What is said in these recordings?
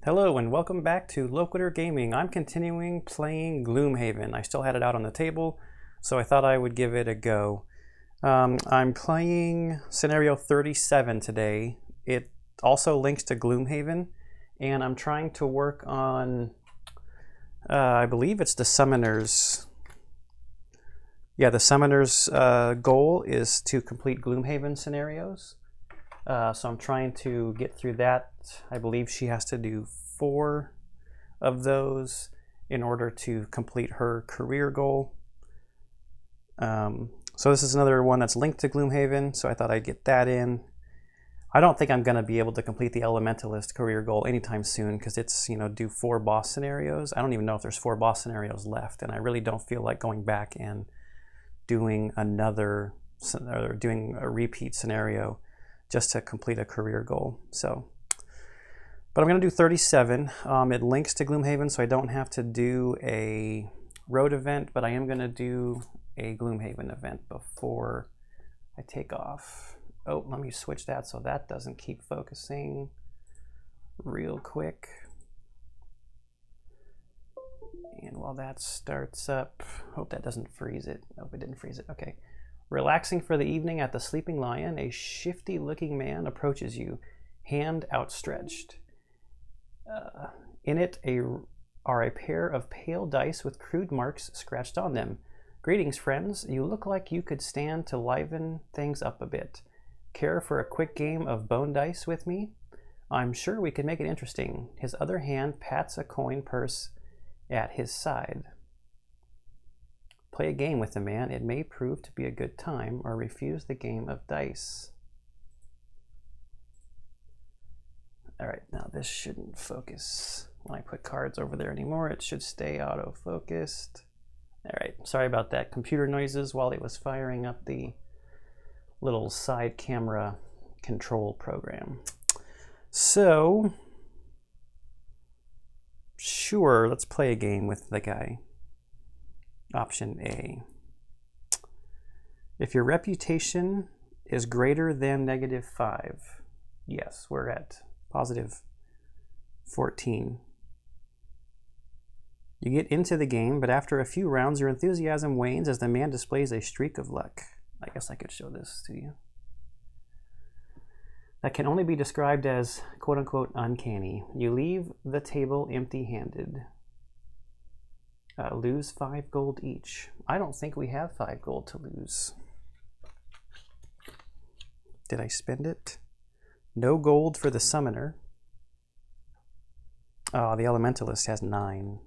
Hello and welcome back to Loquitur Gaming. I'm continuing playing Gloomhaven. I still had it out on the table, so I thought I would give it a go. I'm playing scenario 37 today. It also links to Gloomhaven, and I'm trying to work on, I believe it's the Summoner's. Yeah, the Summoner's goal is to complete Gloomhaven scenarios. So I'm trying to get through that. I believe she has to do 4 of those in order to complete her career goal. So this is another one that's linked to Gloomhaven, so I thought I'd get that in. I don't think I'm going to be able to complete the Elementalist career goal anytime soon because it's, do 4 boss scenarios. I don't even know if there's 4 boss scenarios left, and I really don't feel like going back and doing doing a repeat scenario just to complete a career goal. But I'm going to do 37. It links to Gloomhaven, so I don't have to do a road event, but I am going to do a Gloomhaven event before I take off. Oh, let me switch that so that doesn't keep focusing real quick. And while that starts up, hope that doesn't freeze it. Nope, it didn't freeze it. Okay. Relaxing for the evening at the Sleeping Lion, a shifty-looking man approaches you, hand outstretched. In it are a pair of pale dice with crude marks scratched on them. Greetings, friends. You look like you could stand to liven things up a bit. Care for a quick game of bone dice with me? I'm sure we could make it interesting. His other hand pats a coin purse at his side. Play a game with the man. It may prove to be a good time, or refuse the game of dice. All right, now this shouldn't focus when I put cards over there anymore. It should stay auto-focused. All right, sorry about that. Computer noises while it was firing up the little side camera control program. So, sure, let's play a game with the guy. Option A. If your reputation is greater than -5, yes, we're at positive 14. You get into the game, but after a few rounds, your enthusiasm wanes as the man displays a streak of luck. I guess I could show this to you. That can only be described as quote-unquote uncanny. You leave the table empty-handed. Lose 5 gold each. I don't think we have 5 gold to lose. Did I spend it? No gold for the Summoner. Oh, the Elementalist has 9.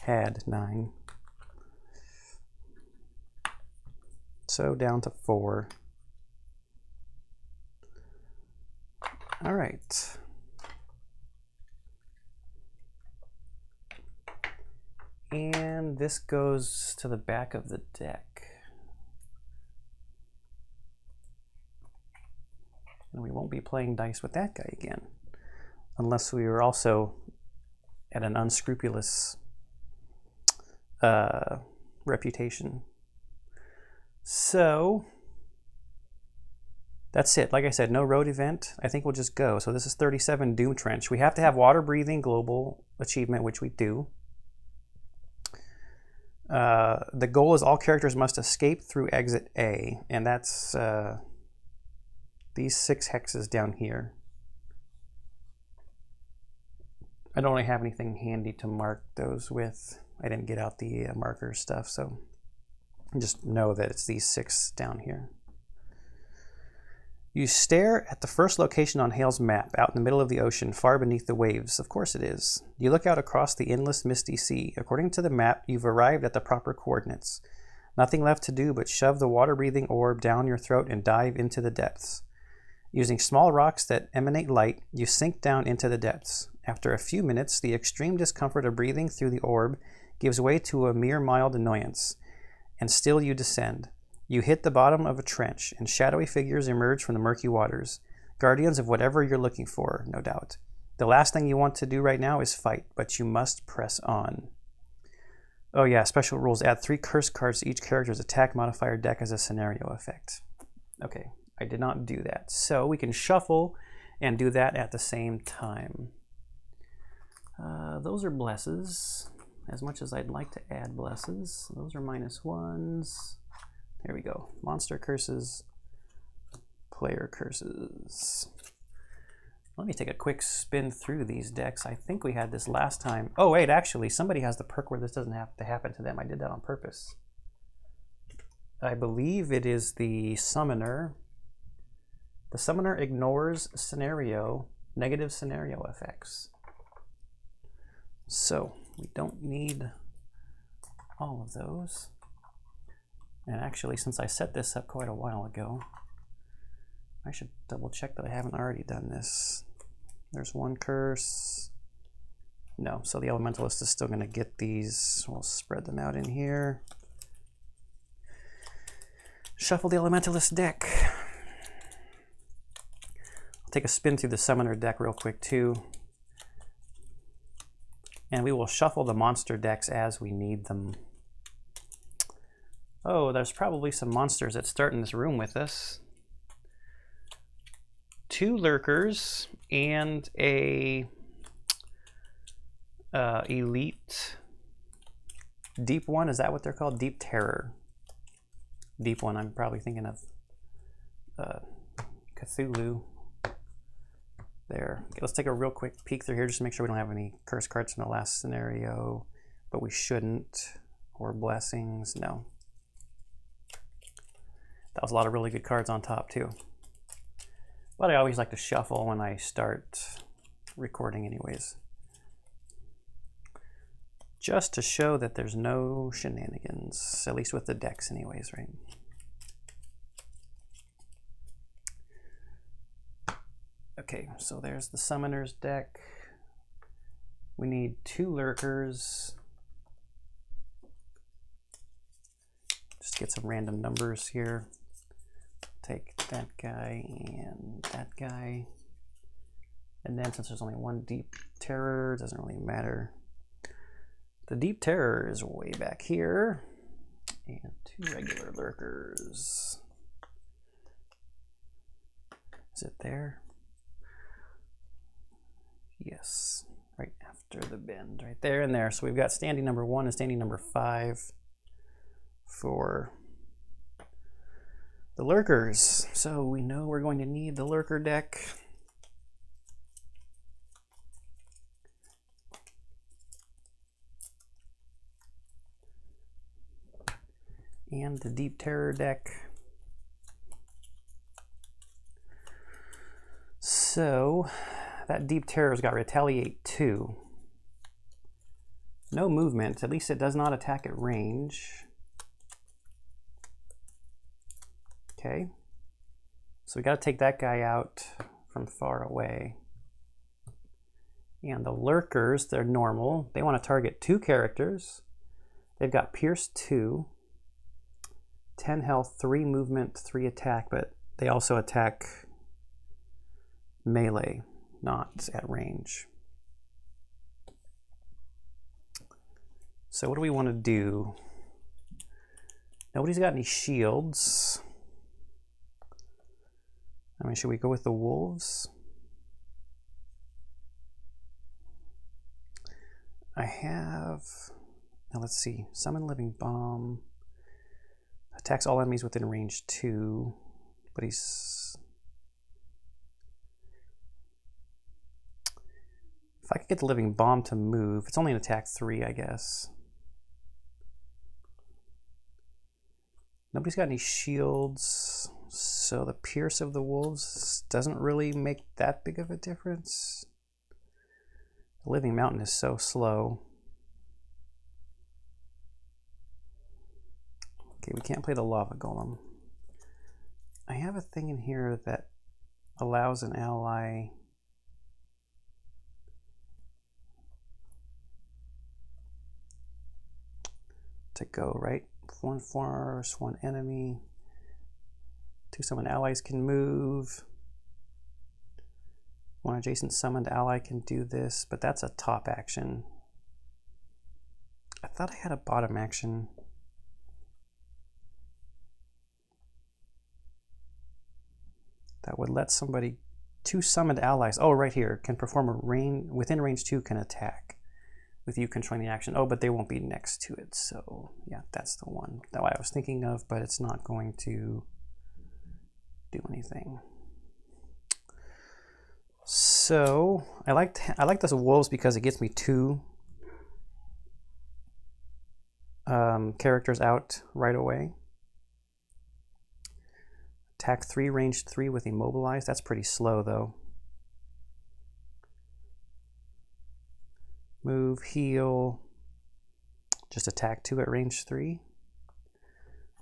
Had 9. So down to 4. All right. And this goes to the back of the deck. And we won't be playing dice with that guy again, unless we were also at an unscrupulous reputation. So that's it. Like I said, no road event. I think we'll just go. So this is 37 Doom Trench. We have to have water breathing global achievement, which we do. The goal is all characters must escape through exit A, and that's these 6 hexes down here. I don't really have anything handy to mark those with. I didn't get out the marker stuff, so just know that it's these 6 down here. You stare at the first location on Hale's map, out in the middle of the ocean, far beneath the waves. Of course it is. You look out across the endless misty sea. According to the map, you've arrived at the proper coordinates. Nothing left to do but shove the water-breathing orb down your throat and dive into the depths. Using small rocks that emanate light, you sink down into the depths. After a few minutes, the extreme discomfort of breathing through the orb gives way to a mere mild annoyance, and still you descend. You hit the bottom of a trench, and shadowy figures emerge from the murky waters. Guardians of whatever you're looking for, no doubt. The last thing you want to do right now is fight, but you must press on. Oh yeah, special rules. Add 3 curse cards to each character's attack modifier deck as a scenario effect. Okay, I did not do that. So we can shuffle and do that at the same time. Those are blesses. As much as I'd like to add blesses, those are -1s. There we go. Monster curses, player curses. Let me take a quick spin through these decks. I think we had this last time. Oh wait, actually, somebody has the perk where this doesn't have to happen to them. I did that on purpose. I believe it is the Summoner. The Summoner ignores negative scenario effects. So we don't need all of those. And actually, since I set this up quite a while ago, I should double check that I haven't already done this. There's one curse. No, so the Elementalist is still going to get these. We'll spread them out in here. Shuffle the Elementalist deck. I'll take a spin through the Summoner deck real quick too. And we will shuffle the monster decks as we need them. Oh, there's probably some monsters that start in this room with us. 2 Lurkers and a elite deep one. Is that what they're called? Deep Terror. Deep one. I'm probably thinking of Cthulhu. There. Okay, let's take a real quick peek through here just to make sure we don't have any curse cards from the last scenario, but we shouldn't. Or blessings. No. That was a lot of really good cards on top too. But I always like to shuffle when I start recording anyways. Just to show that there's no shenanigans, at least with the decks anyways, right? Okay, so there's the Summoner's deck. We need 2 Lurkers. Just get some random numbers here. Take that guy and that guy. And then since there's only 1 Deep Terror, it doesn't really matter. The Deep Terror is way back here. And 2 regular Lurkers. Is it there? Yes, right after the bend, right there and there. So we've got standing number 1 and standing number 5 for the Lurkers. So we know we're going to need the Lurker deck. And the Deep Terror deck. So that Deep Terror's got Retaliate 2. No movement, at least it does not attack at range. Okay, so we got to take that guy out from far away. And the Lurkers, they're normal. They want to target 2 characters. They've got Pierce 2, 10 health, 3 movement, 3 attack, but they also attack melee, not at range. So what do we want to do? Nobody's got any shields. I mean, should we go with the wolves? I have, now let's see, Summon Living Bomb. Attacks all enemies within range 2, but he's... If I could get the Living Bomb to move, it's only an attack 3, I guess. Nobody's got any shields, so the Pierce of the Wolves doesn't really make that big of a difference. The Living Mountain is so slow. Okay, we can't play the Lava Golem. I have a thing in here that allows an ally to go, right? 1 force, 1 enemy. 2 summoned allies can move. 1 adjacent summoned ally can do this, but that's a top action. I thought I had a bottom action. That would let somebody, 2 summoned allies, oh right here, can perform a within range 2 can attack. with you controlling the action. Oh, but they won't be next to it. So yeah, that's the one that I was thinking of, but it's not going to do anything. So I like this wolves because it gets me 2 characters out right away. Attack 3, range 3 with immobilized. That's pretty slow though. Move, heal. Just attack 2 at range 3.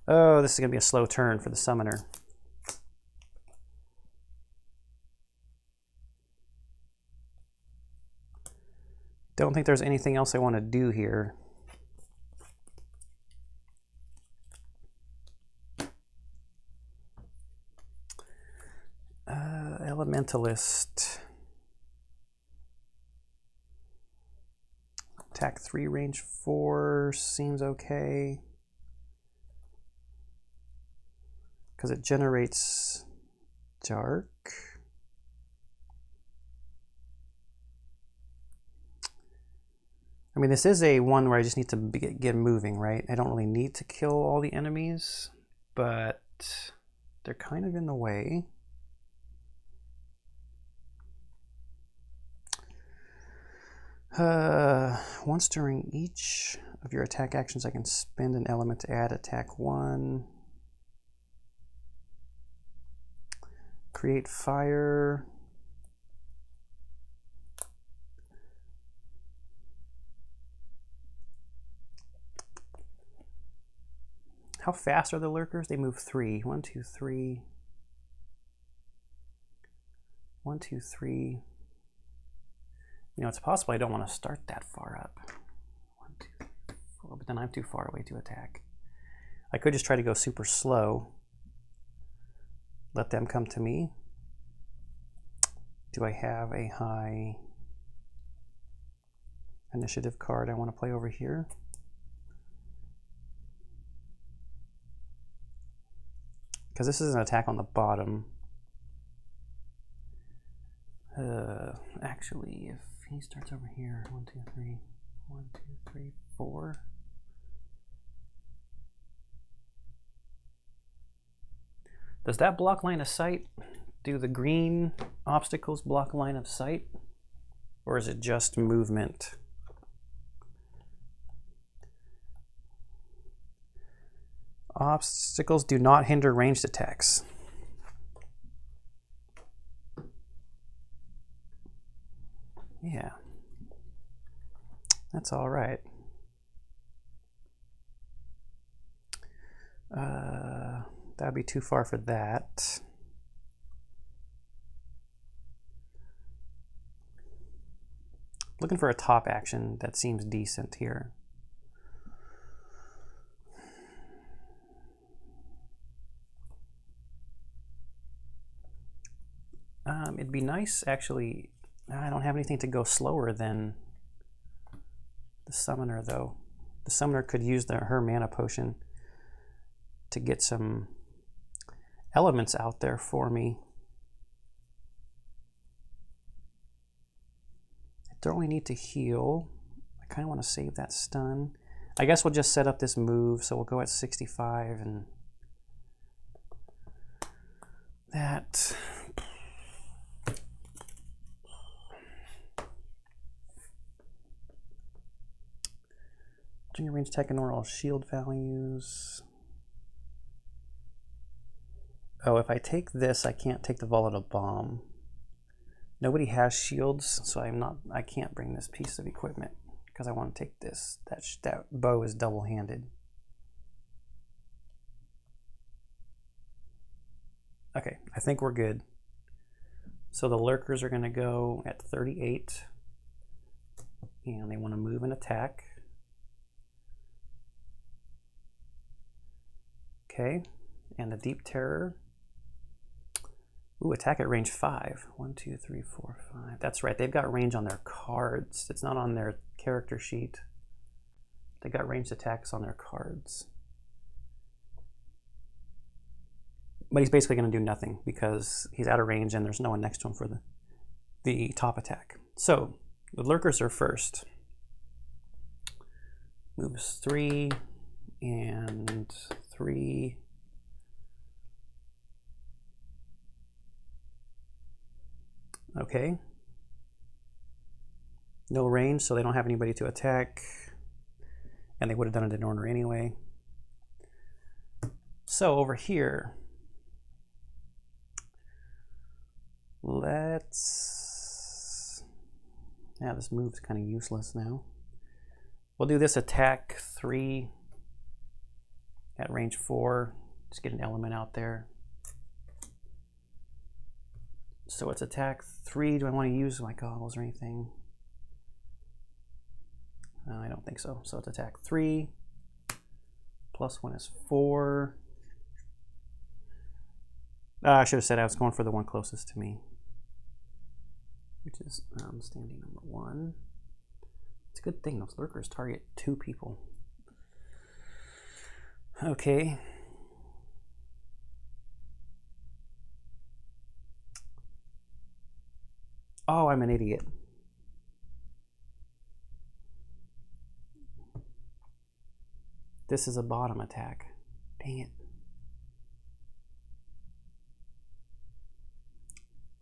Oh, this is gonna be a slow turn for the summoner. Don't think there's anything else I want to do here. Elementalist. Attack 3, range 4 seems okay. Because it generates dark. I mean, this is a one where I just need to get moving, right? I don't really need to kill all the enemies, but they're kind of in the way. Once during each of your attack actions, I can spend an element to add attack 1. Create fire. How fast are the lurkers? They move 3. 1, 2, 3. 1, 2, 3. You know, it's possible I don't want to start that far up. 1, 2, 3, 4. But then I'm too far away to attack. I could just try to go super slow. Let them come to me. Do I have a high initiative card I want to play over here? Because this is an attack on the bottom. Actually, if he starts over here, 1, 2, 3, 1, 2, 3, 4. Does that block line of sight? Do the green obstacles block line of sight? Or is it just movement? Obstacles do not hinder ranged attacks. Yeah, that's all right. That'd be too far for that. Looking for a top action that seems decent here. It'd be nice, actually. I don't have anything to go slower than the summoner, though. The summoner could use her mana potion to get some elements out there for me. I don't really need to heal. I kind of want to save that stun. I guess we'll just set up this move, so we'll go at 65 and that. During range attack, ignore all shield values. Oh, if I take this, I can't take the volatile bomb. Nobody has shields, so I can't bring this piece of equipment because I want to take this. That bow is double-handed. Okay, I think we're good. So the lurkers are going to go at 38, and they want to move and attack. Okay, and the Deep Terror. Ooh, attack at range 5. 1, 2, 3, 4, 5. That's right, they've got range on their cards. It's not on their character sheet. They got ranged attacks on their cards. But he's basically going to do nothing because he's out of range and there's no one next to him for the top attack. So, the lurkers are first. Moves 3 and 3. Okay. No range, so they don't have anybody to attack. And they would have done it in order anyway. So over here, let's... Yeah, this move's kind of useless now. We'll do this attack 3 at range 4. Just get an element out there. So it's attack 3. Do I want to use my goggles or anything? No, I don't think so. So it's attack 3. +1 is 4. I should have said I was going for the one closest to me, which is standing number 1. It's a good thing those lurkers target 2 people. Okay. Oh, I'm an idiot. This is a bottom attack. Dang it.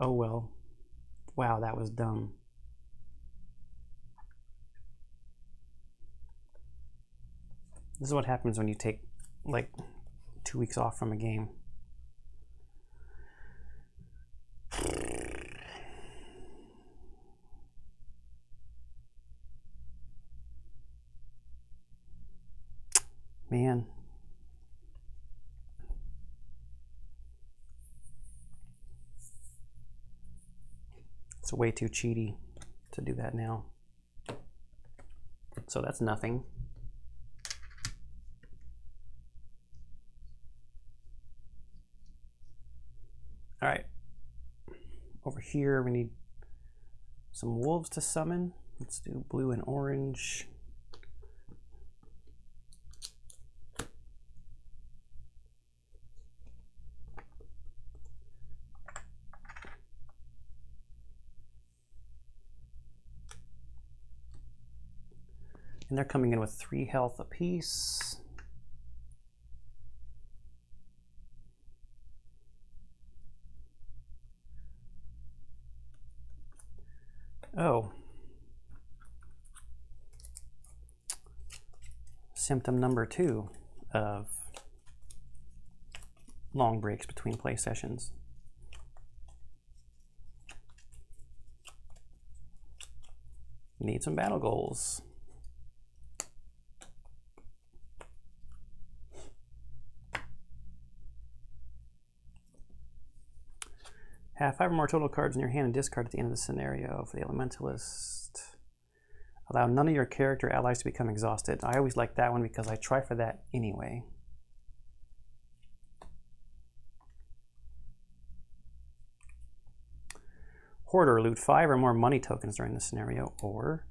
Oh well. Wow, that was dumb. This is what happens when you take like 2 weeks off from a game. Man. It's way too cheaty to do that now. So that's nothing. All right. Over here, we need some wolves to summon. Let's do blue and orange. And they're coming in with 3 health apiece. Oh. Symptom number 2 of long breaks between play sessions. Need some battle goals. Have 5 or more total cards in your hand and discard at the end of the scenario. For the Elementalist, allow none of your character allies to become exhausted. I always like that one because I try for that anyway. Hoarder, loot 5 or more money tokens during this scenario, or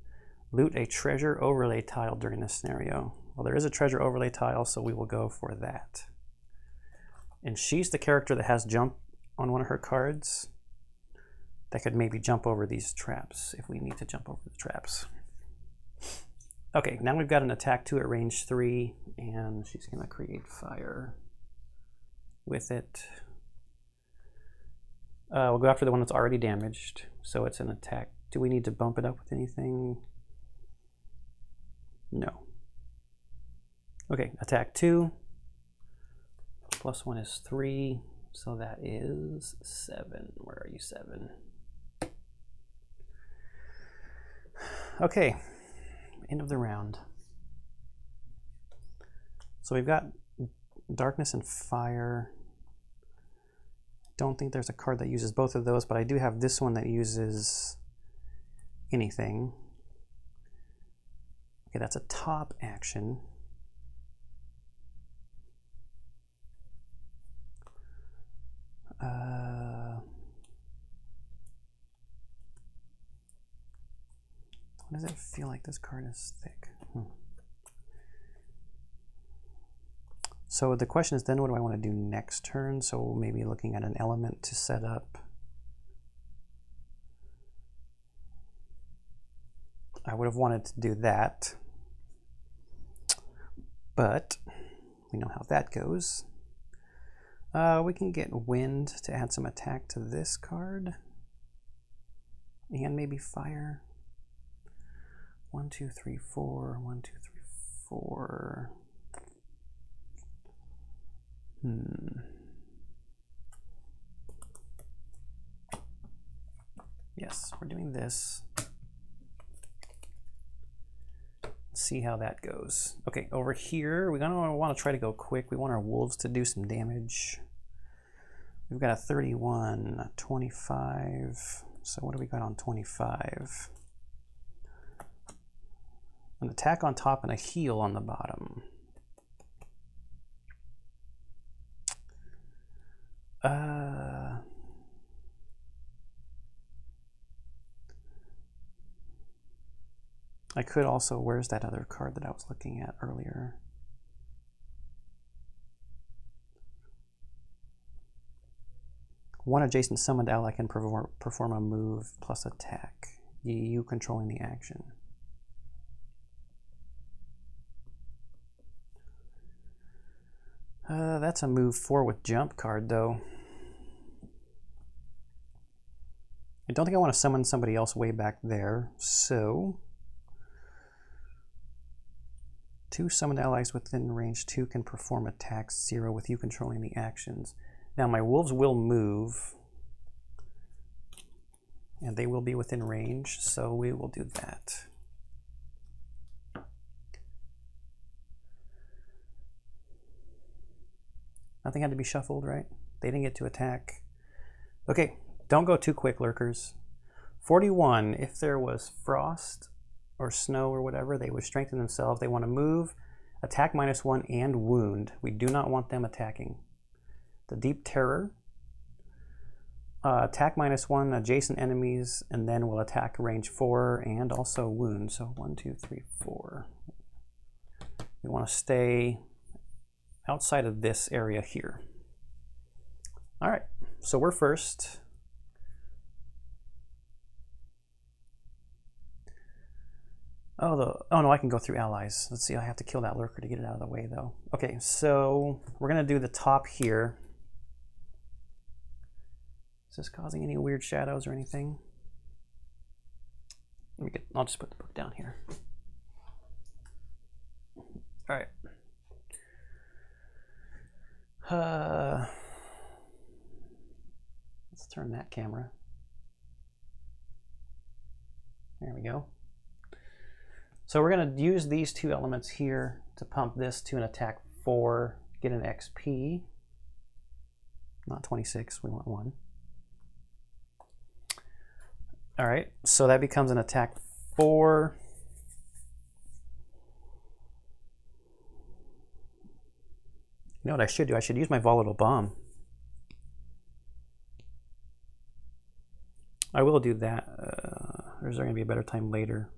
loot a treasure overlay tile during this scenario. Well, there is a treasure overlay tile, so we will go for that. And she's the character that has jump on one of her cards that could maybe jump over these traps if we need to jump over the traps. Okay, now we've got an attack 2 at range 3, and she's going to create fire with it. We'll go after the one that's already damaged, so it's an attack. Do we need to bump it up with anything? No. Okay, attack 2. +1 is 3. So that is 7. Where are you, 7? Okay, end of the round. So we've got darkness and fire. Don't think there's a card that uses both of those, but I do have this one that uses anything. Okay, that's a top action. Why does it feel like this card is thick? So the question is then, what do I want to do next turn? So maybe looking at an element to set up. I would have wanted to do that. but we know how that goes. We can get wind to add some attack to this card. And maybe fire. 1, 2, 3, 4. 1, 2, 3, 4. Yes, we're doing this. Let's see how that goes. Okay, over here, we're gonna want to try to go quick. We want our wolves to do some damage. We've got a 31, a 25. So what do we got on 25? An attack on top and a heal on the bottom. I could also, where's that other card that I was looking at earlier? One adjacent summoned ally can perform a move plus attack, you controlling the action. That's a move 4 with jump card though. I don't think I want to summon somebody else way back there, so 2 summoned allies within range 2 can perform attacks 0 with you controlling the actions. Now my wolves will move, and they will be within range, so we will do that. Nothing had to be shuffled, right? They didn't get to attack. Okay, don't go too quick, Lurkers. 41, if there was frost or snow or whatever, they would strengthen themselves. They want to move, attack -1, and wound. We do not want them attacking. The Deep Terror, attack -1 adjacent enemies, and then will attack range 4 and also wound. So 1, 2, 3, 4. We want to stay outside of this area here. All right, so we're first. Oh no, I can go through allies. Let's see, I have to kill that lurker to get it out of the way though. Okay, so we're gonna do the top here. Is this causing any weird shadows or anything? I'll just put the book down here. All right. Let's turn that camera. There we go. So we're going to use these 2 elements here to pump this to an attack 4, get an XP. Not 26, we want 1. All right, so that becomes an attack 4. You know what I should do? I should use my volatile bomb. I will do that. Or is there going to be a better time later?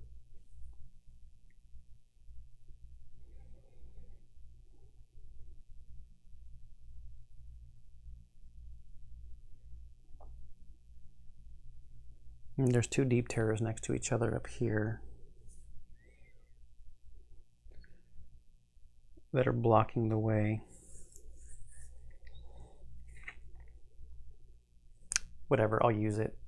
And there's 2 deep terrors next to each other up here that are blocking the way. Whatever, I'll use it.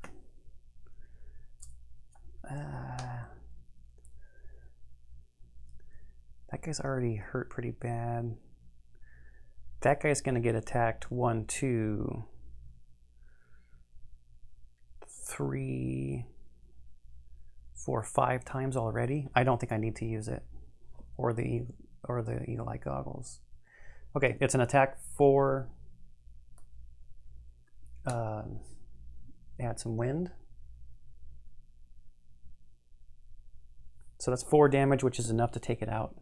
That guy's already hurt pretty bad. That guy's gonna get attacked 1, 2, 3, 4, 5 times already. I don't think I need to use it, or the eagle-eye goggles. Okay, it's an attack 4. Add some wind. So that's 4 damage, which is enough to take it out.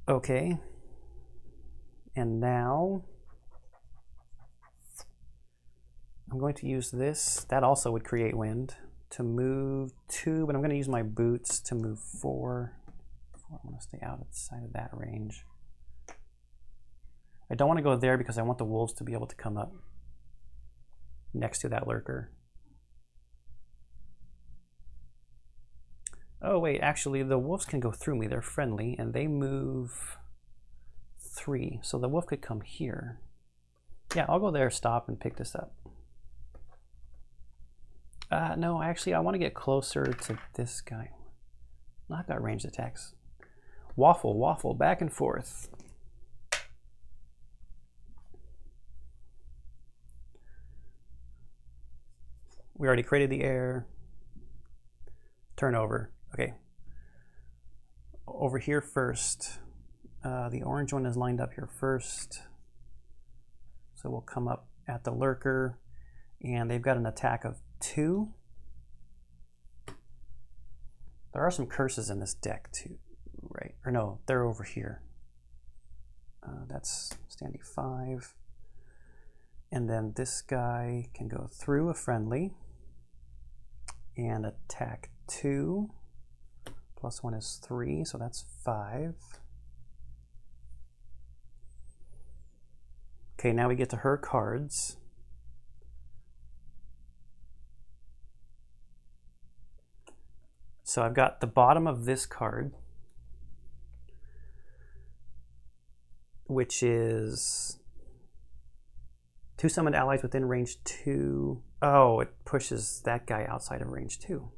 Okay, and now I'm going to use this. That also would create wind to move 2, but I'm going to use my boots to move 4. I want to stay outside of that range. I don't want to go there because I want the wolves to be able to come up. next to that lurker. Oh wait, actually the wolves can go through me. They're friendly and they move 3. So the wolf could come here. Yeah, I'll go there, stop, and pick this up. No, actually I want to get closer to this guy. I've got ranged attacks. Waffle, waffle, back and forth. We already created the air. Turn over. Okay. Over here first. The orange one is lined up here first. So we'll come up at the lurker. And they've got an attack of 2. There are some curses in this deck too, right? Or no, they're over here. That's standing 5. And then this guy can go through a friendly and attack 2. +1 is 3, so that's 5. Okay, now we get to her cards. So I've got the bottom of this card, which is 2 summoned allies within range 2. Oh, it pushes that guy outside of range 2.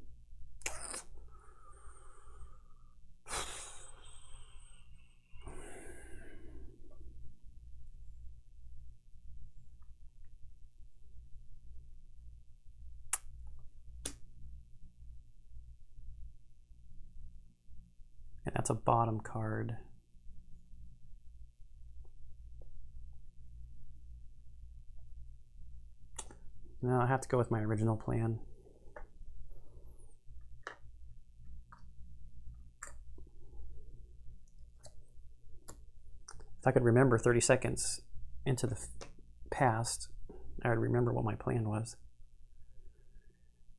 And that's a bottom card. No, I have to go with my original plan. If I could remember 30 seconds into the past, I would remember what my plan was.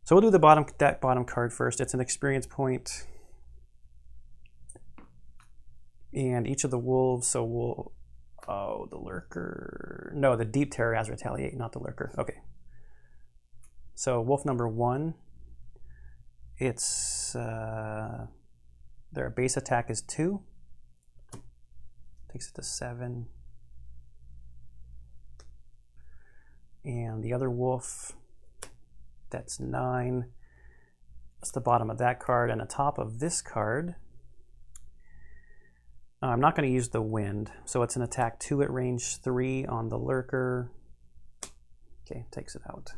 So we'll do that bottom card first. It's an experience point. And each of the wolves, so we'll, oh, the lurker. No, the deep terror has retaliate, not the lurker. Okay. So wolf number 1, it's, their base attack is 2. Takes it to 7. And the other wolf, that's 9. That's the bottom of that card. And the top of this card, I'm not going to use the wind. So it's an attack 2 at range 3 on the lurker. Okay, takes it out.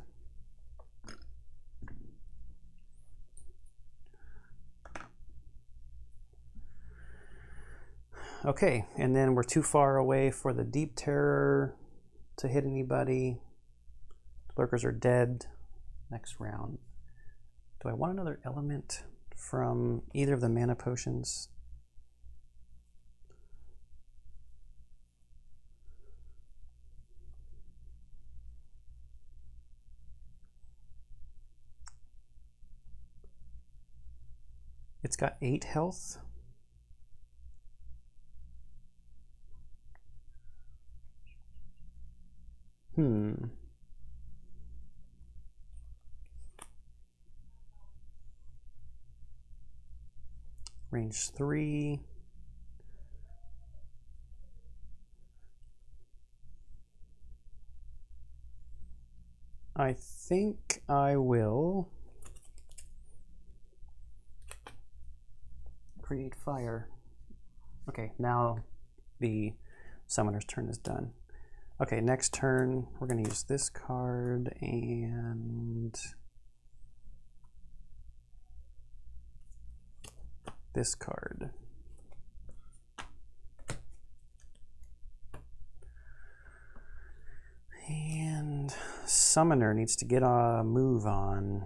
Okay, and then we're too far away for the deep terror to hit anybody. Lurkers are dead. Next round. Do I want another element from either of the mana potions? It's got 8 health. Range 3. I think I will create fire. Okay, now the summoner's turn is done. Okay, next turn we're going to use this card and this card. And summoner needs to get a move on.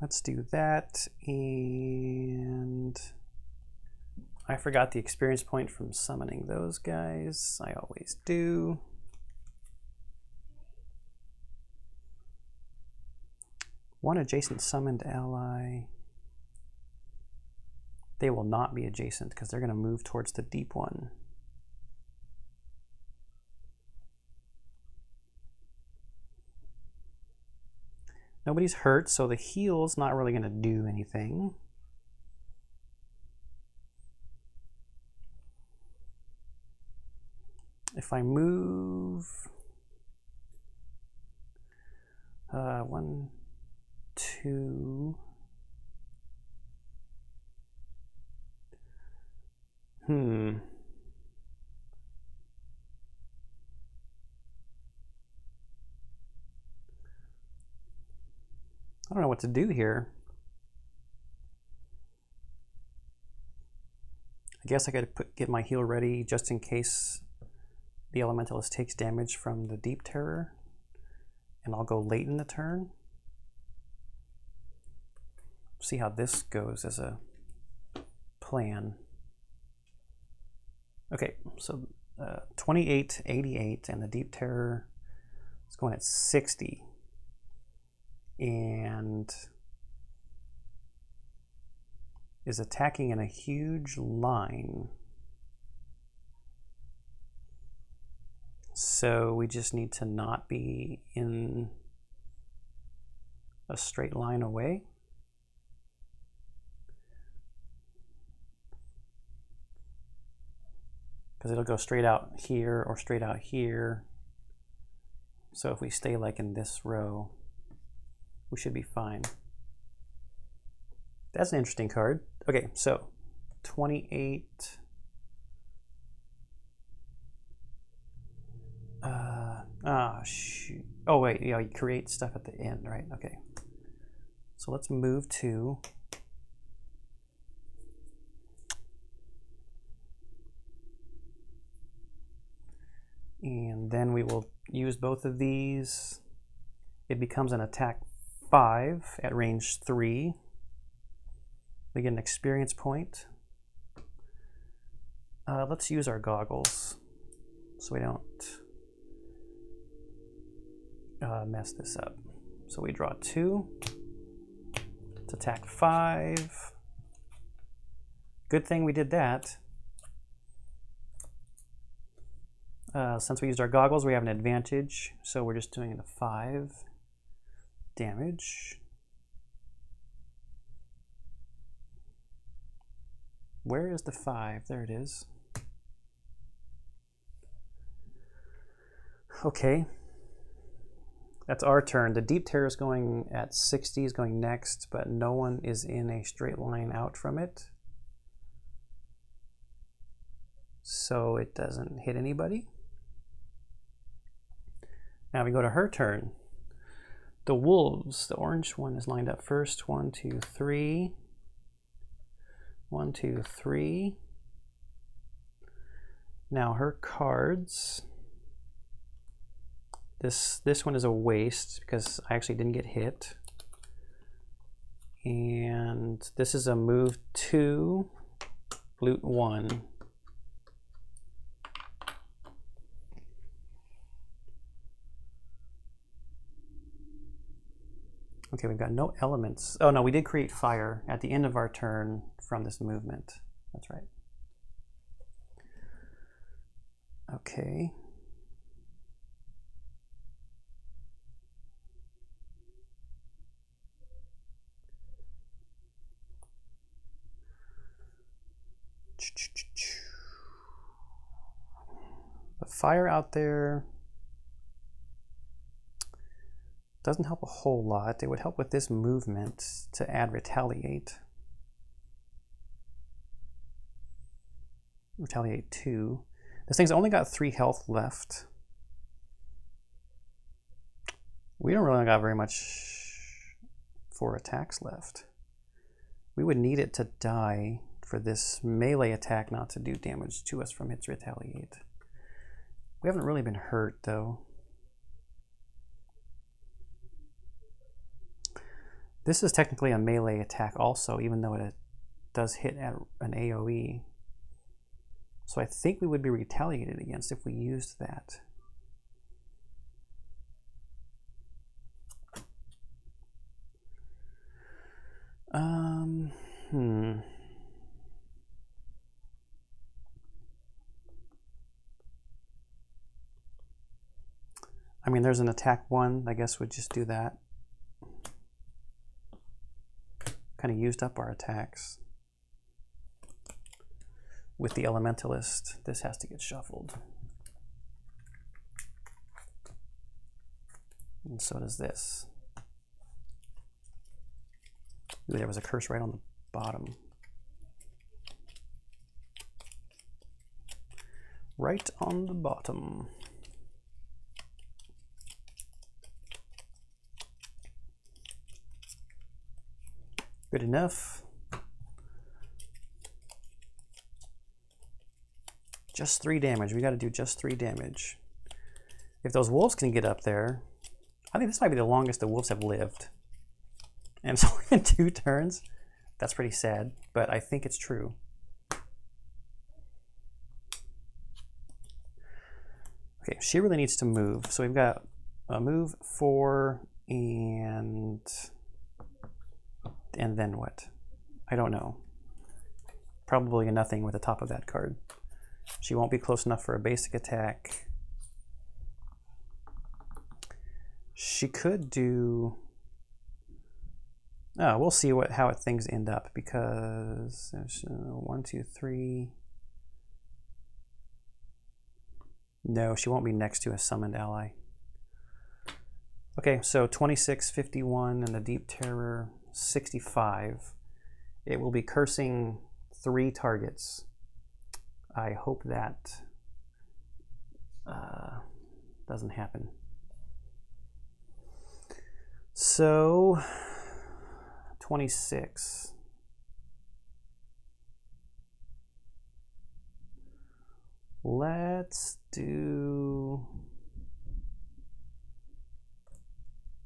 Let's do that. And I forgot the experience point from summoning those guys. I always do. One adjacent summoned ally. They will not be adjacent because they're going to move towards the deep one. Nobody's hurt, so the heal's not really going to do anything. If I move 1, 2, I don't know what to do here. I guess I gotta get my heal ready just in case the Elementalist takes damage from the Deep Terror, and I'll go late in the turn. See how this goes as a plan. Okay, so 28, 88, and the Deep Terror is going at 60. And is attacking in a huge line. So we just need to not be in a straight line away. Because it'll go straight out here or straight out here. So if we stay like in this row, we should be fine. That's an interesting card. Okay, so 28. Shoot. Oh wait, yeah, you create stuff at the end, right? Okay. So let's move to and then we will use both of these. It becomes an attack 5 at range 3. We get an experience point. Let's use our goggles so we don't mess this up. So we draw 2. It's attack 5. Good thing we did that. Since we used our goggles, we have an advantage, so we're just doing the 5 damage. Where is the 5? There it is. Okay. That's our turn. The Deep Terror is going at 60, is going next, but no one is in a straight line out from it. So it doesn't hit anybody. Now we go to her turn. The wolves, the orange one is lined up first. 1, 2, 3. 1, 2, 3. Now her cards. This one is a waste because I actually didn't get hit. And this is a move 2, loot 1. Okay, we've got no elements. Oh no, we did create fire at the end of our turn from this movement. That's right. Okay. The fire out there doesn't help a whole lot. It would help with this movement to add retaliate. Retaliate 2. This thing's only got 3 health left. We don't really got very much for attacks left. We would need it to die for this melee attack not to do damage to us from its retaliate. We haven't really been hurt though. This is technically a melee attack also, even though it does hit at an AoE. So I think we would be retaliated against if we used that. I mean, there's an attack 1. I guess we'd just do that. kind of used up our attacks. With the Elementalist, this has to get shuffled. And so does this. Ooh, there was a curse right on the bottom. Right on the bottom. Good enough. Just 3 damage. We got to do just 3 damage. If those wolves can get up there, I think this might be the longest the wolves have lived. And it's only been 2 turns. That's pretty sad, but I think it's true. Okay, she really needs to move. So we've got a move 4 and then what? I don't know. Probably a nothing with the top of that card. She won't be close enough for a basic attack. She could do... Oh, we'll see how things end up, because there's 1, 2, 3. No, she won't be next to a summoned ally. Okay, so 26, 51, and the Deep Terror 65. It will be cursing 3 targets. I hope that doesn't happen. So 26. Let's do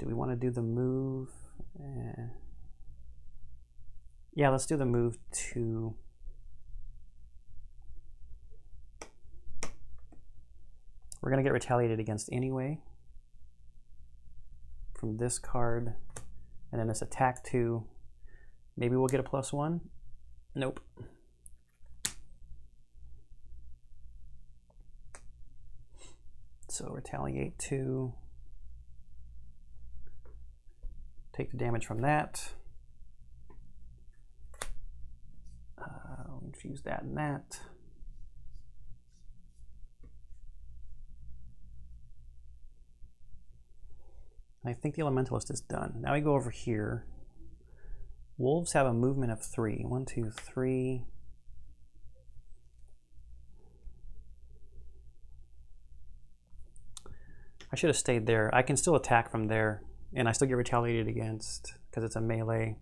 we want to do the move? Yeah, let's do the move 2. We're going to get retaliated against anyway from this card, and then this attack 2. Maybe we'll get a +1. Nope. So retaliate 2. Take the damage from that. Infuse that and that. I think the Elementalist is done. Now we go over here. Wolves have a movement of 3. 1, 2, 3. I should have stayed there. I can still attack from there, and I still get retaliated against because it's a melee.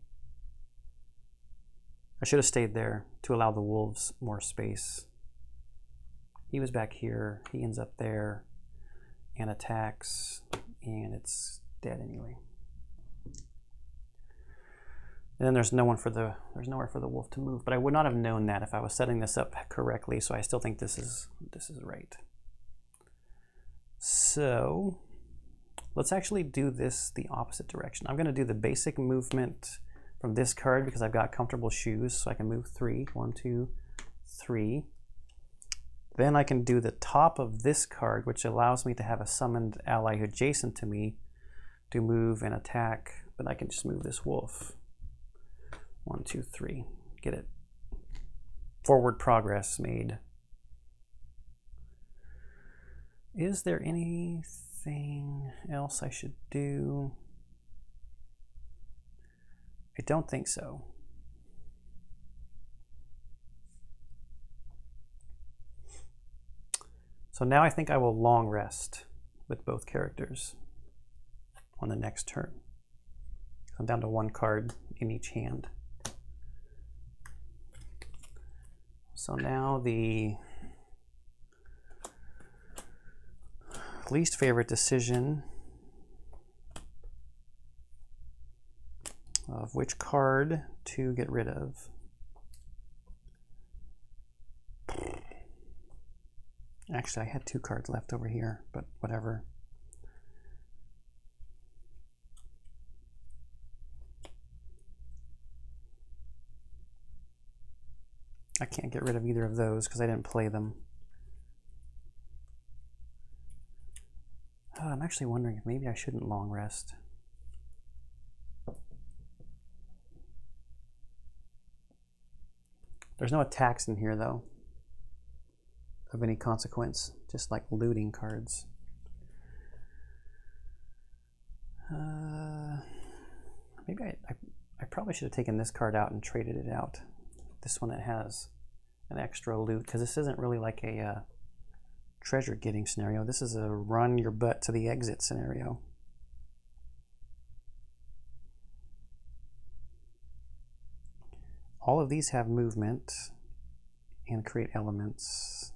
I should have stayed there to allow the wolves more space. He was back here. He ends up there and attacks, and it's dead anyway. And then there's nowhere for the wolf to move. But I would not have known that if I was setting this up correctly. So I still think this is right. So let's actually do this the opposite direction. I'm going to do the basic movement from this card because I've got comfortable shoes, so I can move 3. 1, 2, 3. Then I can do the top of this card, which allows me to have a summoned ally adjacent to me to move and attack, but I can just move this wolf. 1, 2, 3. Get it. Forward progress made. Is there anything else I should do? I don't think so. So now I think I will long rest with both characters on the next turn. I'm down to 1 card in each hand. So now the least favorite decision of which card to get rid of. Actually, I had 2 cards left over here, but whatever. I can't get rid of either of those because I didn't play them. Oh, I'm actually wondering if maybe I shouldn't long rest. There's no attacks in here though of any consequence, just like looting cards. Maybe I probably should have taken this card out and traded it out. This one that has an extra loot, because this isn't really like a treasure getting scenario. This is a run your butt to the exit scenario. All of these have movement and create elements.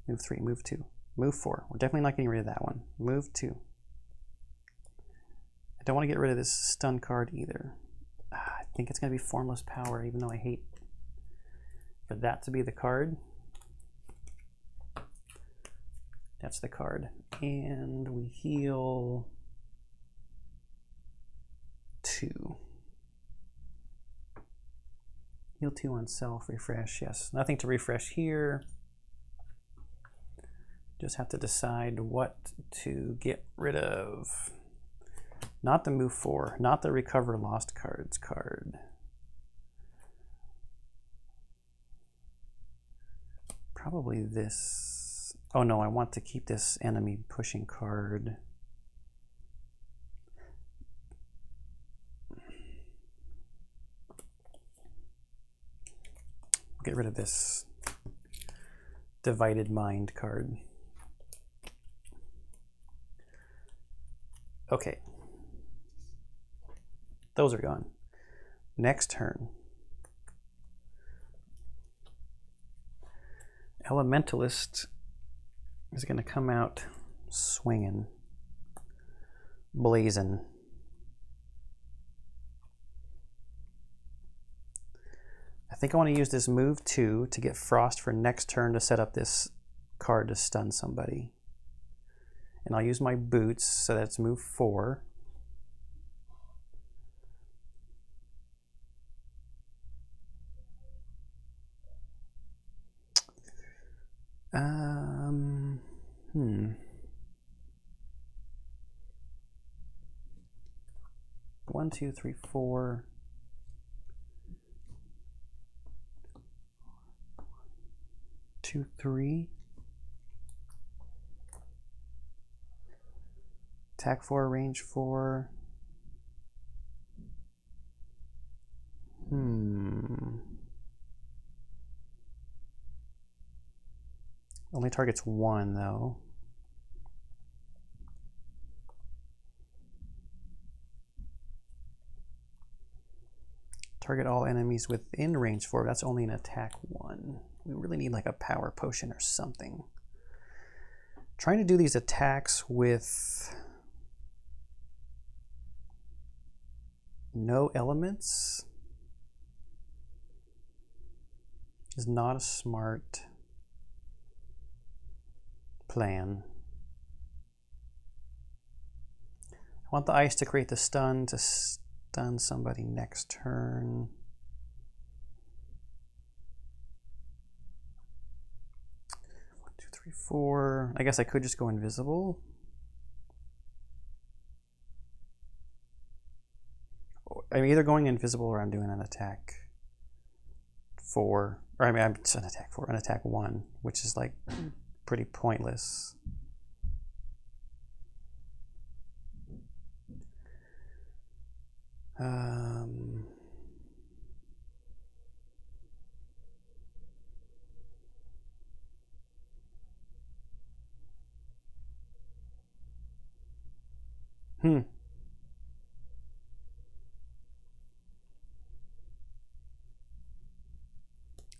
Move 3, move 2, move 4. We're definitely not getting rid of that one. Move 2. I don't want to get rid of this stun card either. I think it's going to be Formless Power, even though I hate for that to be the card. That's the card. And we heal 2. Heal 2 on self, refresh, yes. Nothing to refresh here. Just have to decide what to get rid of. Not the move 4, not the recover lost cards card. Probably this. Oh no, I want to keep this enemy pushing card. Get rid of this Divided Mind card. Okay. Those are gone. Next turn. Elementalist is going to come out swinging, blazing. I think I want to use this move 2 to get Frost for next turn to set up this card to stun somebody. And I'll use my boots, so that's move 4. One, two, three, 4. 2, 3. Attack 4, range 4. Only targets 1 though. Target all enemies within range 4. That's only an attack 1. We really need like a power potion or something. Trying to do these attacks with no elements is not a smart plan. I want the ice to create the stun to stun somebody next turn. 1, 2, 3, 4. I guess I could just go invisible. I'm either going invisible or I'm doing an attack 4. Or I mean, it's an attack 4, an attack 1, which is like pretty pointless.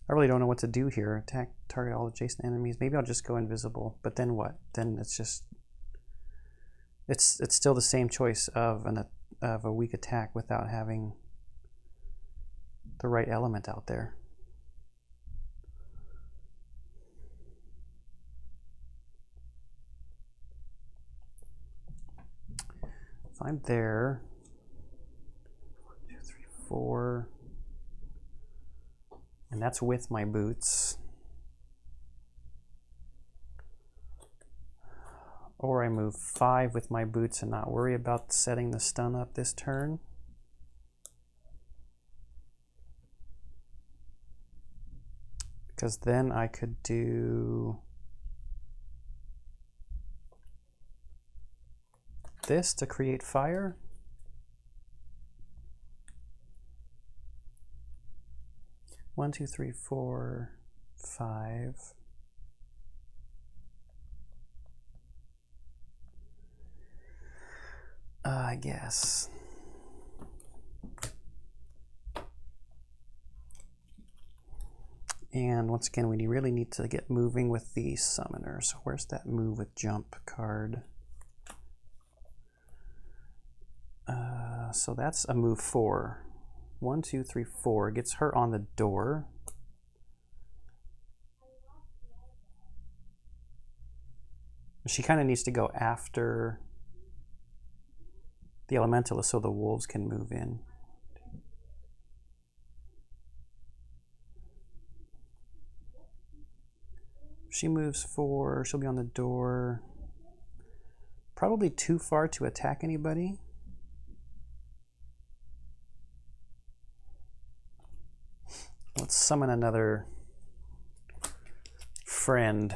I really don't know what to do here. Attack, target all adjacent enemies. Maybe I'll just go invisible. But then what? Then it's just it's still the same choice of a weak attack without having the right element out there. If I'm there, 1, 2, 3, 4. And that's with my boots. Or I move 5 with my boots and not worry about setting the stun up this turn. Because then I could do this to create fire. One, two, three, four, 5. I guess. And once again, we really need to get moving with the summoners. Where's that move with jump card? So that's a move 4. 1, 2, 3, 4. Gets her on the door. She kind of needs to go after the elementalist so the wolves can move in. She moves 4. She'll be on the door. Probably too far to attack anybody. Let's summon another friend.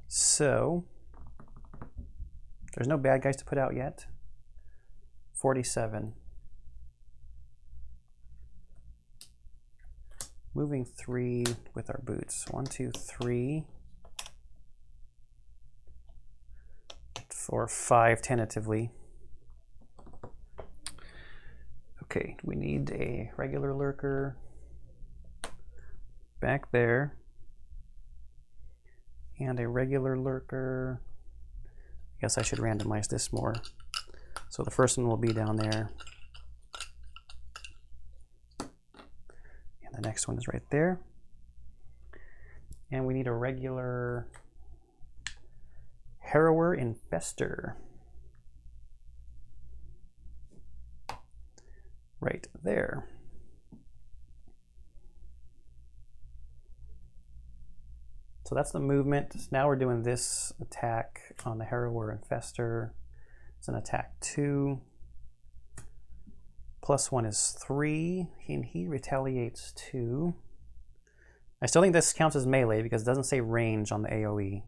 So, there's no bad guys to put out yet. 47. Moving 3 with our boots. 1, 2, 3. 4, 5 tentatively. Okay, we need a regular lurker back there. And a regular lurker. I guess I should randomize this more. So the first one will be down there. And the next one is right there. And we need a regular harrower infester. Right there. So that's the movement. Now we're doing this attack on the harrower infester. It's an attack 2. +1 is 3, and he retaliates 2. I still think this counts as melee because it doesn't say range on the AoE.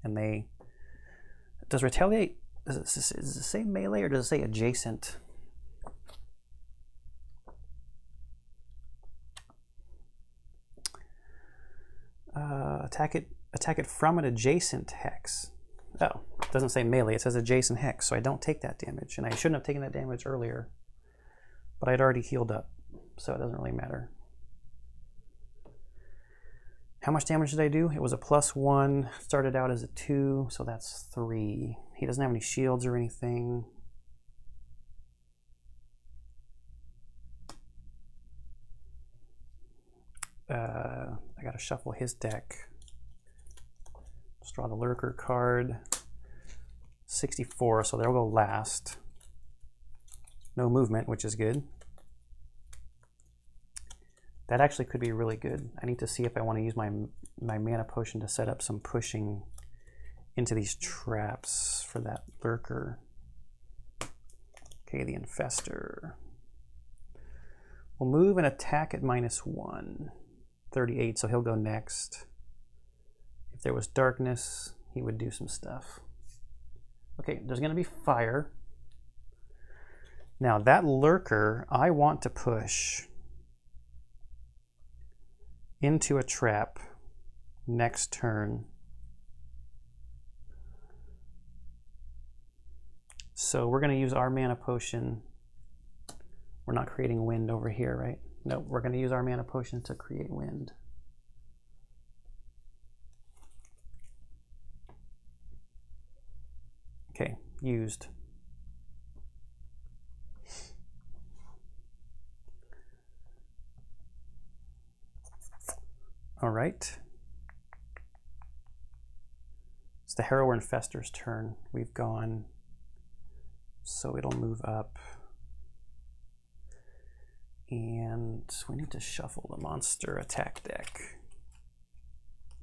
And they... Does retaliate... Does it say melee or does it say adjacent? Attack it from an adjacent hex. Oh, it doesn't say melee, it says adjacent hex, so I don't take that damage. And I shouldn't have taken that damage earlier, but I'd already healed up, so it doesn't really matter. How much damage did I do? It was a +1, started out as a 2, so that's 3. He doesn't have any shields or anything. I gotta shuffle his deck. Let's draw the lurker card. 64, so they'll go last. No movement, which is good. That actually could be really good. I need to see if I want to use my mana potion to set up some pushing into these traps for that lurker. Okay, the infester. We'll move and attack at -1. 38, so he'll go next. If there was darkness, he would do some stuff. Okay, there's going to be fire. Now that lurker, I want to push into a trap next turn. So we're going to use our mana potion. We're not creating wind over here, right? No, we're going to use our mana potion to create wind. Okay, used. All right. It's the harrower infester's turn. We've gone, so it'll move up. And we need to shuffle the monster attack deck,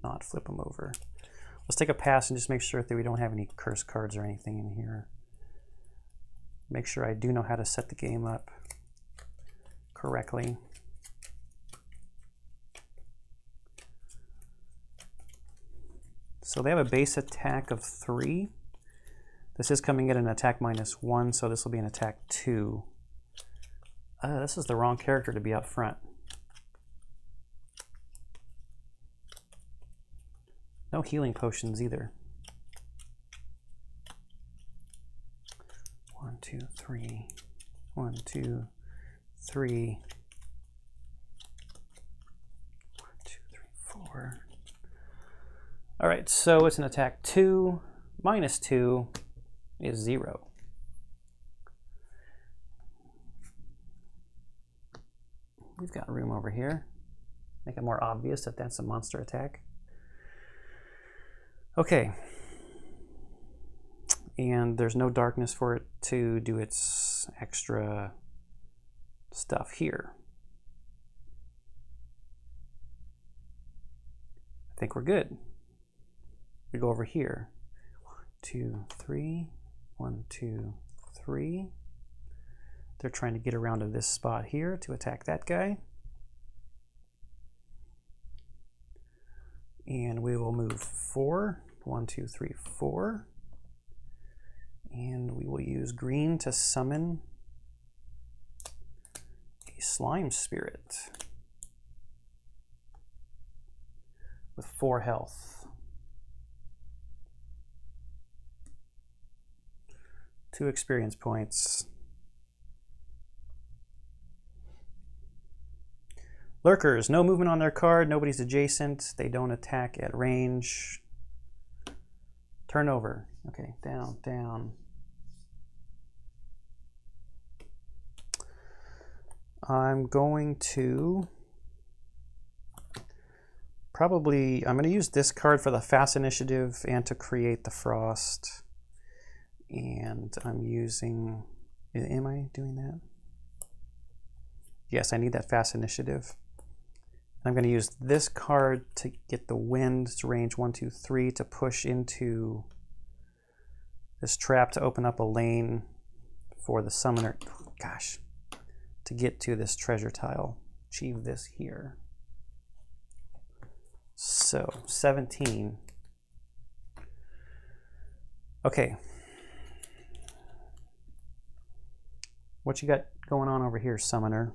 not flip them over. Let's take a pass and just make sure that we don't have any curse cards or anything in here. Make sure I do know how to set the game up correctly. So they have a base attack of 3. This is coming at an attack -1, so this will be an attack 2. This is the wrong character to be up front. No healing potions either. 1, 2, 3. 1, 2, 3. 1, 2, 3, 4. All right, so it's an attack 2. -2 is 0. We've got room over here. Make it more obvious that that's a monster attack. Okay. And there's no darkness for it to do its extra stuff here. I think we're good. We go over here. 1, 2, 3. 1, 2, 3. They're trying to get around to this spot here to attack that guy. And we will move 4. 1, 2, 3, 4. And we will use green to summon a slime spirit with 4 health. 2 experience points. Lurkers, no movement on their card, nobody's adjacent, they don't attack at range. Turn over. Okay, down, down. I'm going to I'm going to use this card for the fast initiative and to create the frost. And I'm using, am I doing that? Yes, I need that fast initiative. I'm going to use this card to get the wind to range 1, 2, 3 to push into this trap to open up a lane for the summoner. Gosh, to get to this treasure tile. Achieve this here. So 17. Okay. What you got going on over here, summoner?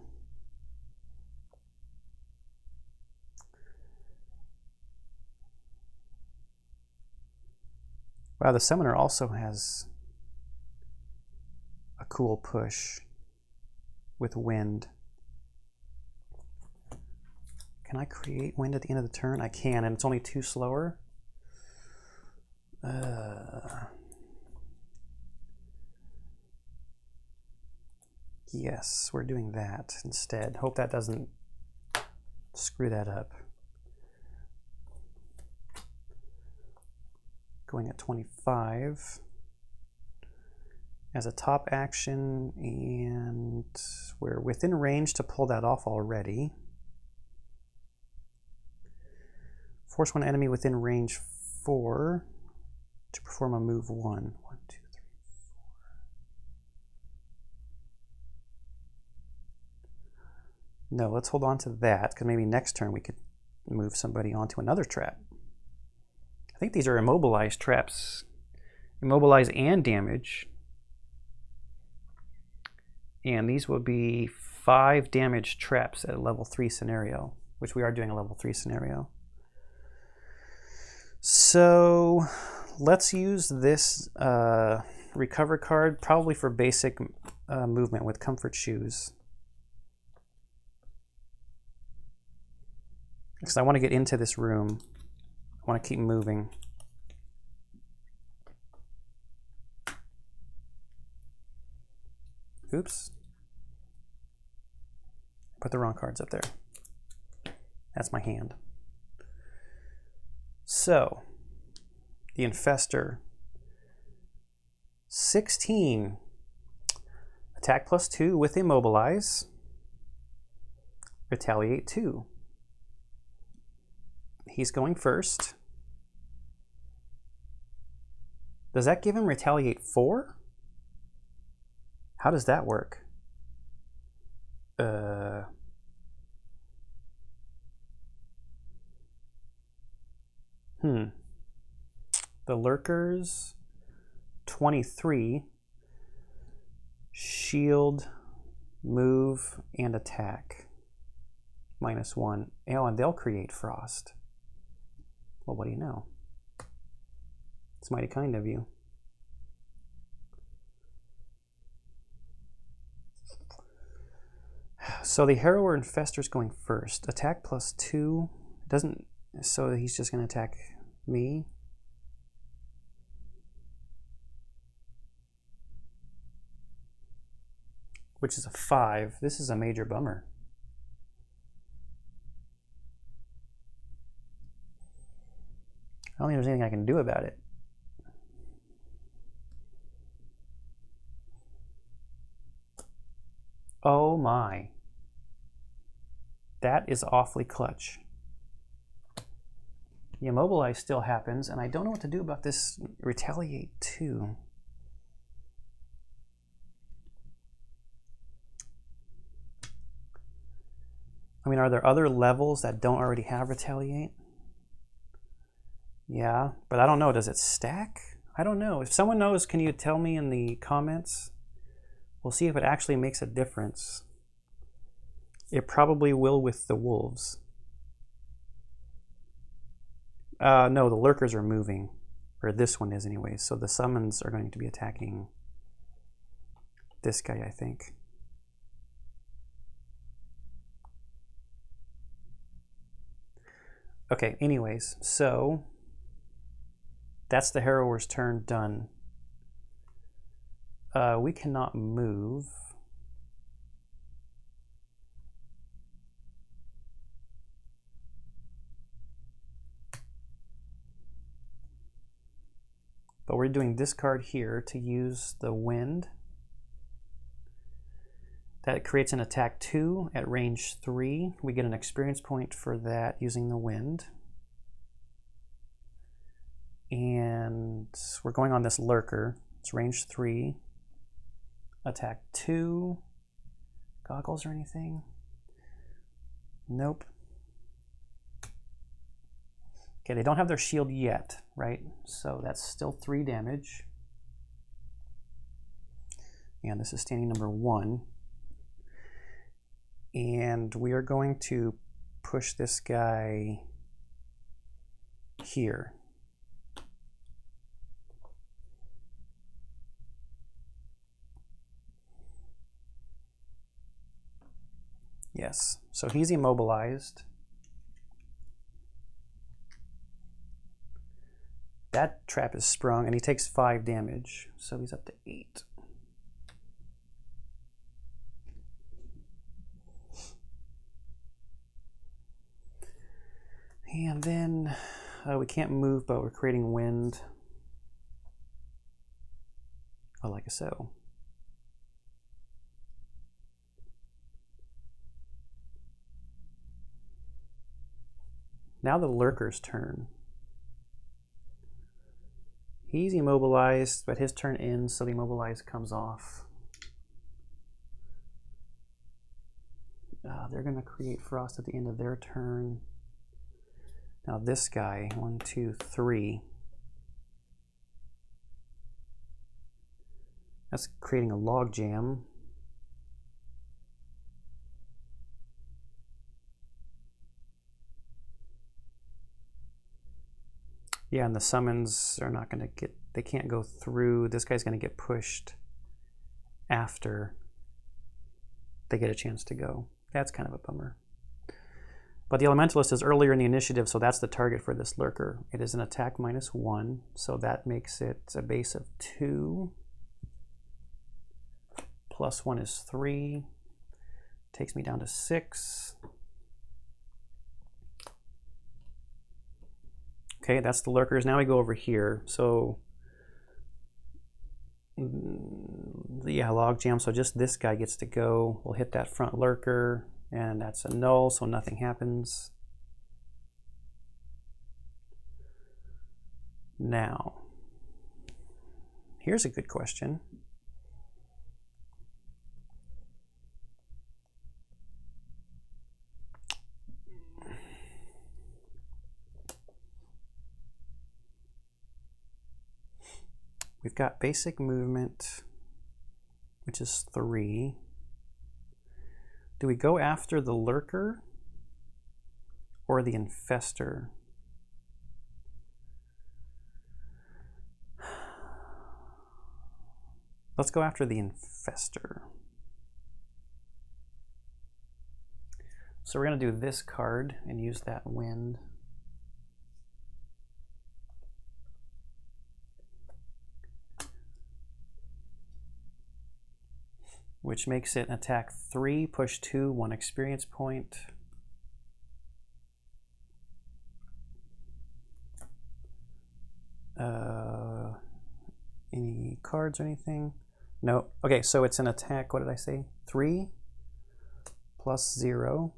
Wow, the summoner also has a cool push with wind. Can I create wind at the end of the turn? I can, and it's only 2 slower. Yes, we're doing that instead. Hope that doesn't screw that up. Going at 25 as a top action, and we're within range to pull that off already. Force one enemy within range 4 to perform a move 1. 1, 2, 3, 4. No, let's hold on to that, because maybe next turn we could move somebody onto another trap. I think these are immobilized traps. Immobilize and damage. And these will be 5 damage traps at a level 3 scenario, which we are doing a level 3 scenario. So let's use this recover card probably for basic movement with comfort shoes. Because I want to get into this room. I want to keep moving. Oops. Put the wrong cards up there. That's my hand. So, the Infestor. 16. Attack +2 with Immobilize. Retaliate 2. He's going first. Does that give him Retaliate 4? How does that work? The Lurkers, 23, shield, move, and attack. -1. Oh, and they'll create frost. Well, what do you know? It's mighty kind of you. So the Harrower Infester's going first. Attack +2. Doesn't, so he's just going to attack me. Which is a 5. This is a major bummer. I don't think there's anything I can do about it. Oh my. That is awfully clutch. The Immobilize still happens, and I don't know what to do about this Retaliate 2. I mean, are there other levels that don't already have Retaliate? Yeah, but I don't know. Does it stack? I don't know. If someone knows, can you tell me in the comments? We'll see if it actually makes a difference. It probably will with the wolves. No, the Lurkers are moving. Or this one is anyways. So the summons are going to be attacking this guy, I think. Okay, anyways, so that's the Harrower's turn done. We cannot move. But we're doing this card here to use the wind. That creates an attack 2 at range 3. We get an experience point for that using the wind. And we're going on this Lurker. It's range 3. Attack 2. Goggles or anything? Nope. Okay, they don't have their shield yet, right? So that's still 3 damage. And this is standing number 1. And we are going to push this guy here. Yes, so he's immobilized. That trap is sprung, and he takes 5 damage, so he's up to 8. And then we can't move, but we're creating wind. Oh, like so. Now the Lurker's turn. He's immobilized, but his turn ends, so the immobilized comes off. They're going to create frost at the end of their turn. Now this guy, 1, 2, 3. That's creating a log jam. Yeah, and the summons are not going to get, they can't go through. This guy's going to get pushed after they get a chance to go. That's kind of a bummer. But the Elementalist is earlier in the initiative, so that's the target for this Lurker. It is an attack -1, so that makes it a base of 2. +1 is 3. Takes me down to 6. Okay, that's the Lurkers. Now we go over here. So, yeah, log jam. So just this guy gets to go. We'll hit that front Lurker, and that's a null, so nothing happens. Now, here's a good question. We've got basic movement, which is 3. Do we go after the Lurker or the Infestor? Let's go after the Infestor. So we're going to do this card and use that wind. Which makes it attack 3, push 2, 1 experience point. Any cards or anything? No. Okay, so it's an attack, what did I say? 3 plus 0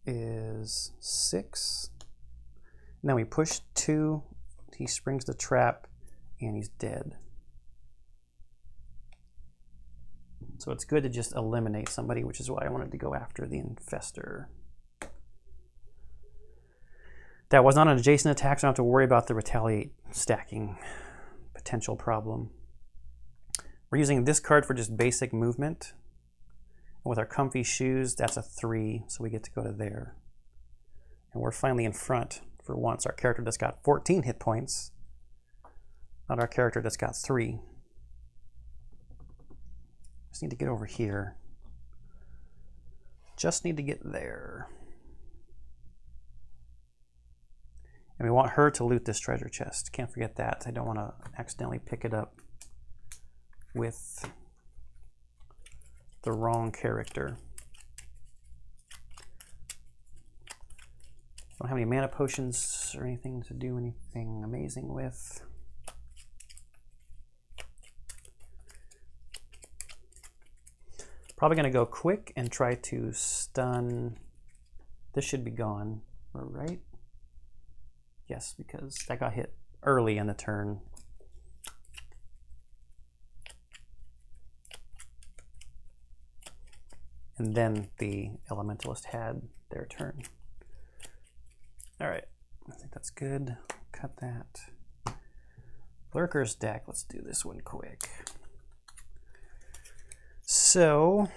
is 6. Now we push 2, he springs the trap, and he's dead. So it's good to just eliminate somebody, which is why I wanted to go after the Infestor. That was not an adjacent attack, so I don't have to worry about the retaliate stacking potential problem. We're using this card for just basic movement. And with our comfy shoes, that's a 3, so we get to go to there. And we're finally in front for once. Our character that's got 14 hit points, not our character that's got 3. Just need to get over here. Just need to get there. And we want her to loot this treasure chest. Can't forget that. I don't want to accidentally pick it up with the wrong character. Don't have any mana potions or anything to do anything amazing with. Probably going to go quick and try to stun. This should be gone, right? Yes, because that got hit early in the turn. And then the Elementalist had their turn. All right, I think that's good. Cut that. Lurkers deck, let's do this one quick. So,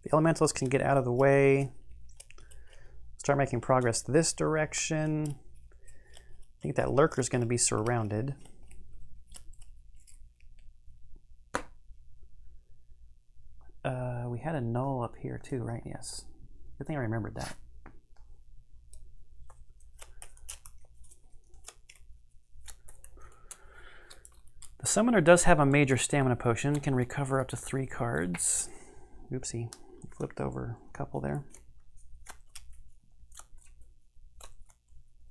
the Elementalist can get out of the way. Start making progress this direction. I think that Lurker is going to be surrounded. We had a null up here too, right? Yes. Good thing I remembered that. The Summoner does have a major stamina potion, can recover up to 3 cards. Oopsie, flipped over a couple there.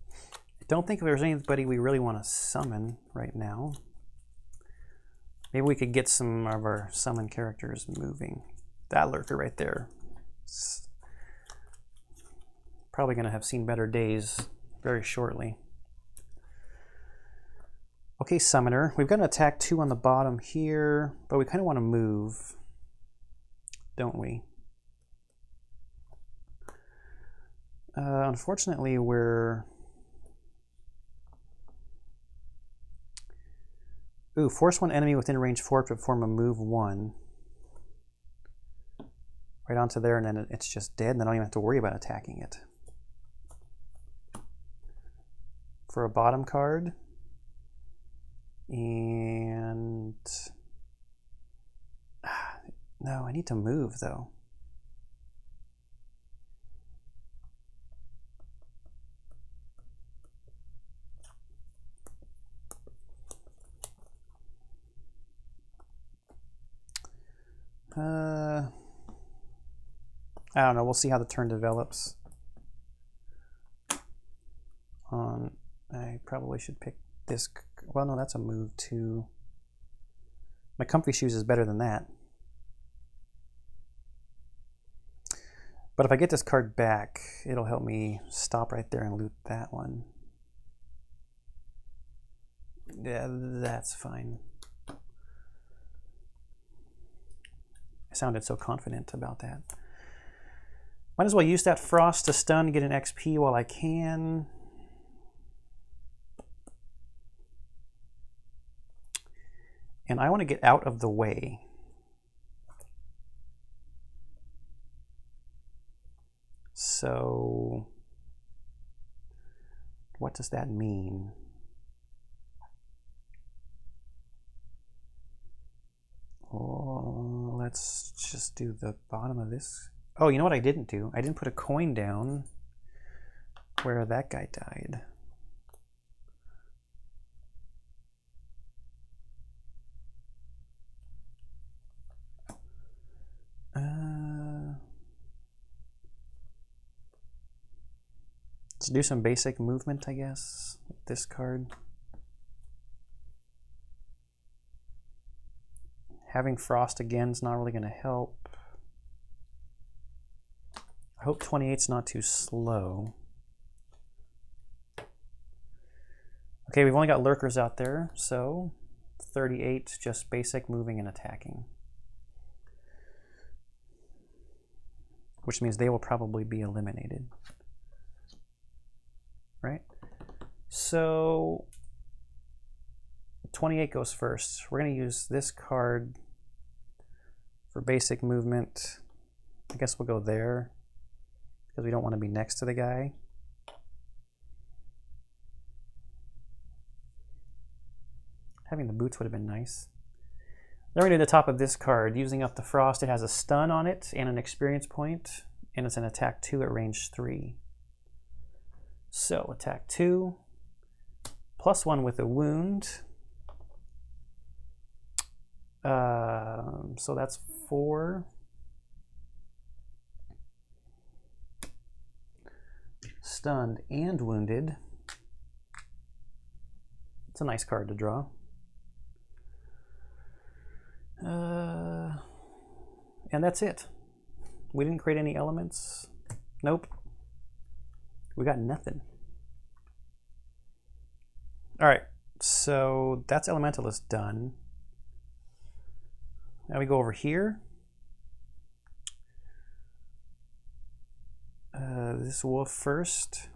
I don't think there's anybody we really want to summon right now. Maybe we could get some of our summon characters moving. That Lurker right there is probably going to have seen better days very shortly. Okay, Summoner. We've got an attack 2 on the bottom here, but we kind of want to move, don't we? Unfortunately, we're... Ooh, force one enemy within range 4 to perform a move 1. Right onto there, and then it's just dead, and I don't even have to worry about attacking it. For a bottom card. And... no, I need to move, though. I don't know. We'll see how the turn develops. I probably should pick this. Well, no, that's a move too. My comfy shoes is better than that. But if I get this card back, it'll help me stop right there and loot that one. Yeah, that's fine. I sounded so confident about that. Might as well use that frost to stun to get an XP while I can. And I want to get out of the way. So what does that mean? Oh, let's just do the bottom of this. Oh, you know what I didn't do? I didn't put a coin down where that guy died. Let's do some basic movement, I guess, with this card. Having frost again is not really going to help. I hope 28's not too slow. Okay, we've only got lurkers out there, so 38 just basic moving and attacking. Which means they will probably be eliminated. Right? So 28 goes first. We're going to use this card for basic movement. I guess we'll go there because we don't want to be next to the guy. Having the boots would have been nice. Then we're going to do the top of this card. Using up the frost, it has a stun on it and an experience point, and it's an attack 2 at range 3. So attack 2, +1 with a wound. So that's 4. Stunned and wounded. It's a nice card to draw. And that's it. We didn't create any elements. Nope. We got nothing. All right, so that's Elementalist done. Now we go over here. This wolf first.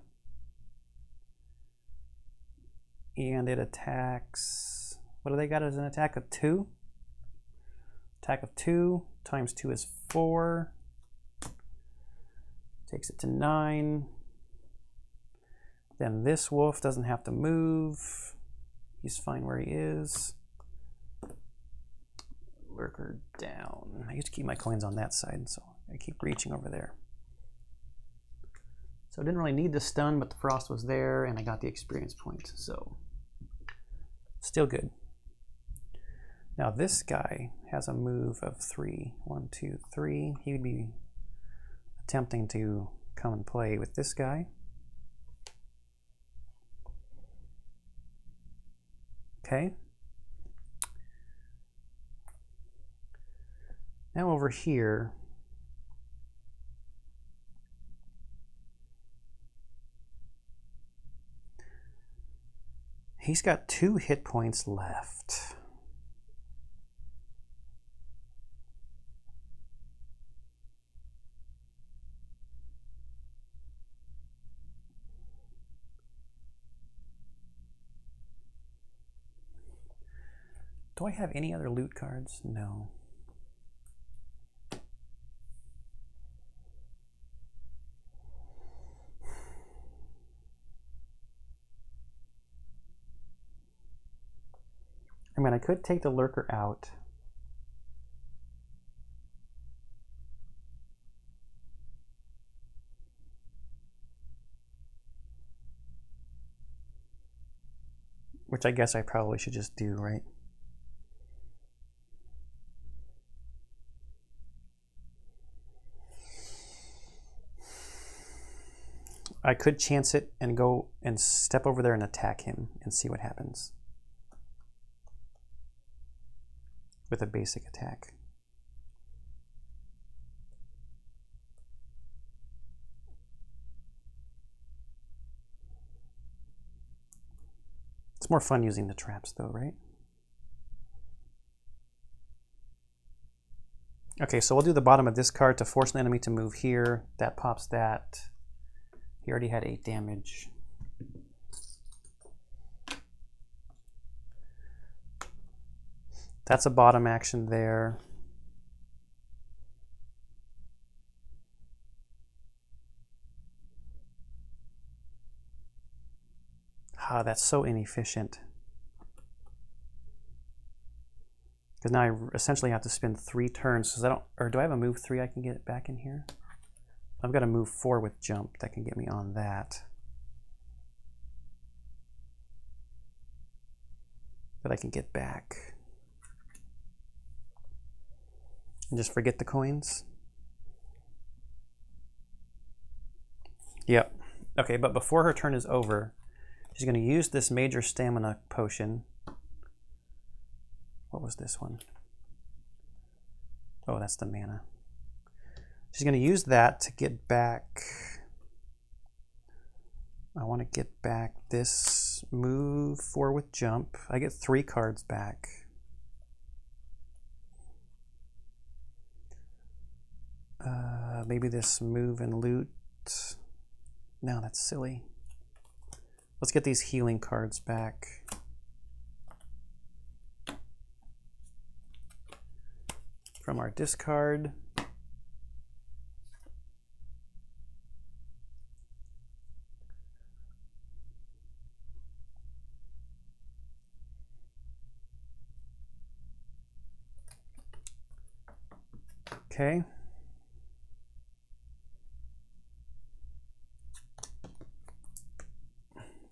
And it attacks, what do they got as an attack of 2? Attack of 2 times 2 is 4. Takes it to 9. Then this wolf doesn't have to move. He's fine where he is. Lurker down. I used to keep my coins on that side, so I keep reaching over there. So I didn't really need the stun, but the frost was there, and I got the experience point, so still good. Now this guy has a move of 3. 1, 2, 3. He would be attempting to come and play with this guy. Okay. Now over here, he's got 2 hit points left. Do I have any other loot cards? No. I mean, I could take the lurker out. Which I guess I probably should just do, right? I could chance it and go and step over there and attack him and see what happens with a basic attack. It's more fun using the traps though, right? Okay, so we'll do the bottom of this card to force an enemy to move here. That pops that. He already had 8 damage. That's a bottom action there. Ah, that's so inefficient. Because now I essentially have to spend 3 turns. Because I don't, or do I have a move 3 I can get back in here? I've got a move 4 with jump that can get me on that. That I can get back. And just forget the coins. Yep. Okay, but before her turn is over, she's going to use this major stamina potion. What was this one? Oh, that's the mana. She's going to use that to get back. I want to get back this move 4 with jump. I get 3 cards back. Maybe this move and loot. No, that's silly. Let's get these healing cards back. From our discard. Okay.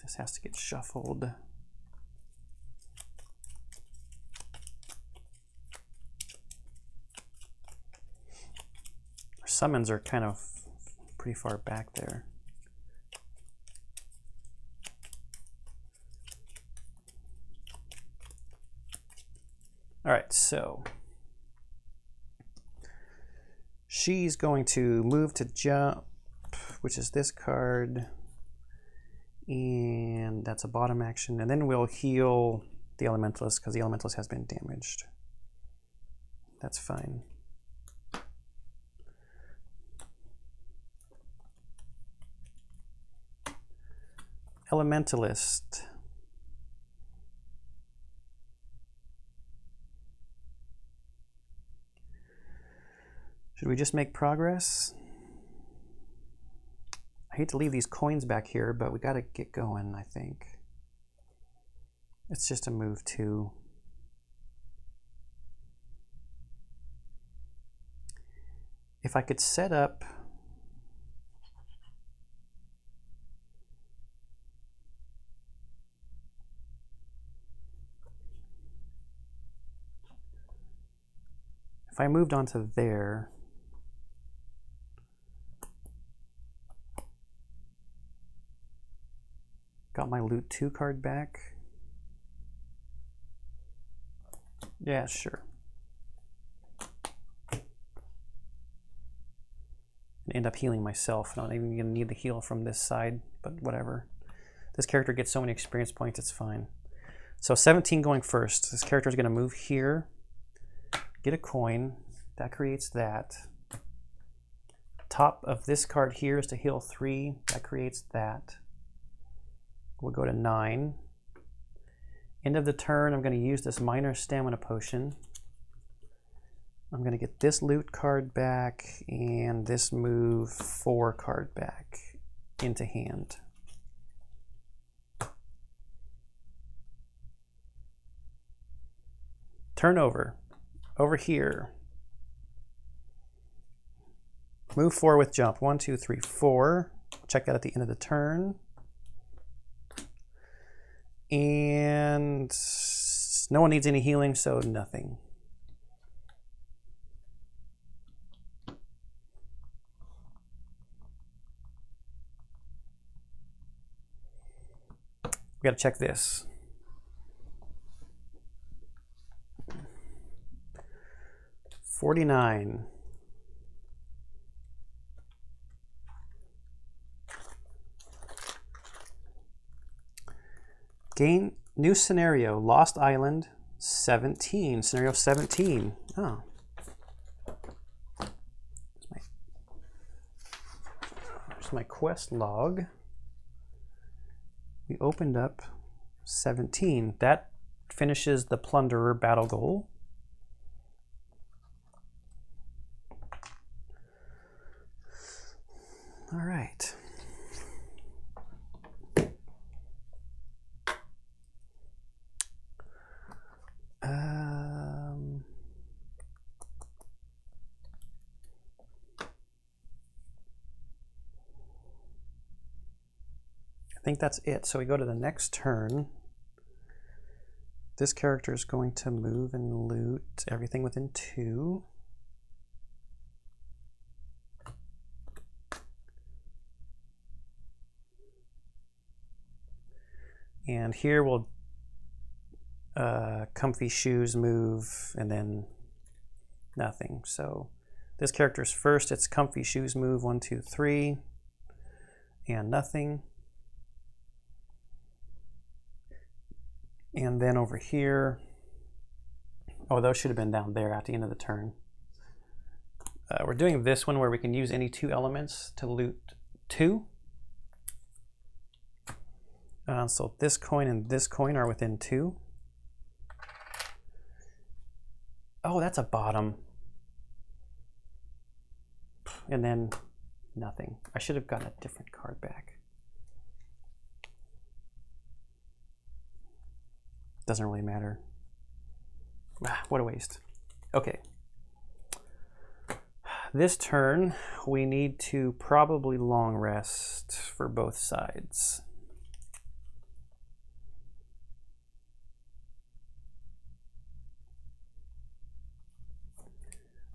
This has to get shuffled. Our summons are kind of pretty far back there. All right, so she's going to move to jump, which is this card. And that's a bottom action. And then we'll heal the Elementalist because the Elementalist has been damaged. That's fine. Elementalist. Should we just make progress? I hate to leave these coins back here, but we got to get going, I think. It's just a move 2. If I could set up if I moved onto there, got my loot 2 card back. Yeah, sure. End up healing myself. Not even gonna need the heal from this side, but whatever. This character gets so many experience points, it's fine. So 17 going first. This character is gonna move here, get a coin. That creates that. Top of this card here is to heal 3. That creates that. We'll go to 9. End of the turn, I'm going to use this minor stamina potion. I'm going to get this loot card back and this move 4 card back into hand. Turn over. Over here. Move 4 with jump. 1, 2, 3, 4. Check that at the end of the turn. And no one needs any healing, so nothing. We got to check this. $49. Gain new scenario, Lost Island 17. Scenario 17. Oh. Here's my quest log. We opened up 17. That finishes the Plunderer battle goal. All right. I think that's it. So we go to the next turn. This character is going to move and loot everything within 2. And here we'll comfy shoes move and then nothing. So this character's first, it's comfy shoes move 1, 2, 3 and nothing. And then over here, oh, those should have been down there at the end of the turn. We're doing this one where we can use any 2 elements to loot 2. So this coin and this coin are within 2. Oh, that's a bottom. And then nothing. I should have gotten a different card back. Doesn't really matter. Ah, what a waste. Okay. This turn, we need to probably long rest for both sides.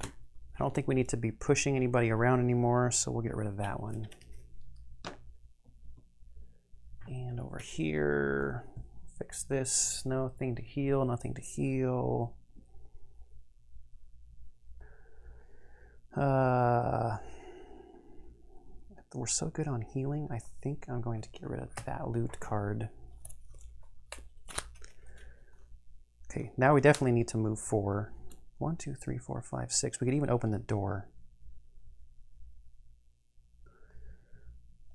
I don't think we need to be pushing anybody around anymore, so we'll get rid of that one. And over here, fix this. Nothing to heal, nothing to heal. We're so good on healing, I think I'm going to get rid of that loot card. Okay, now we definitely need to move 4. 1, 2, 3, 4, 5, 6. We could even open the door.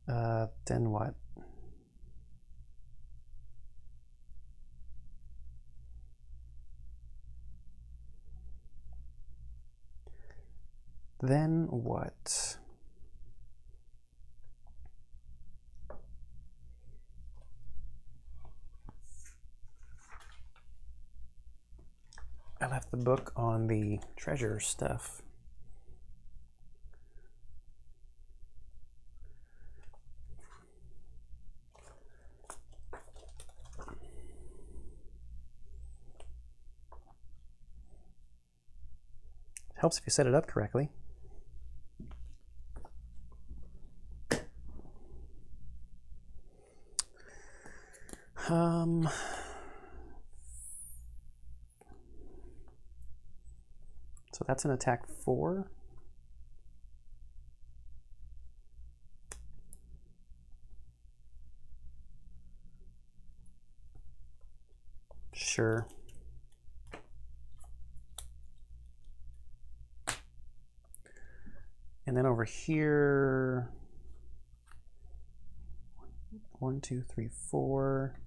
Then what? Then what? I left the book on the treasure stuff. It helps if you set it up correctly. So that's an attack 4. Sure. And then over here, 1, 2, 3, 4.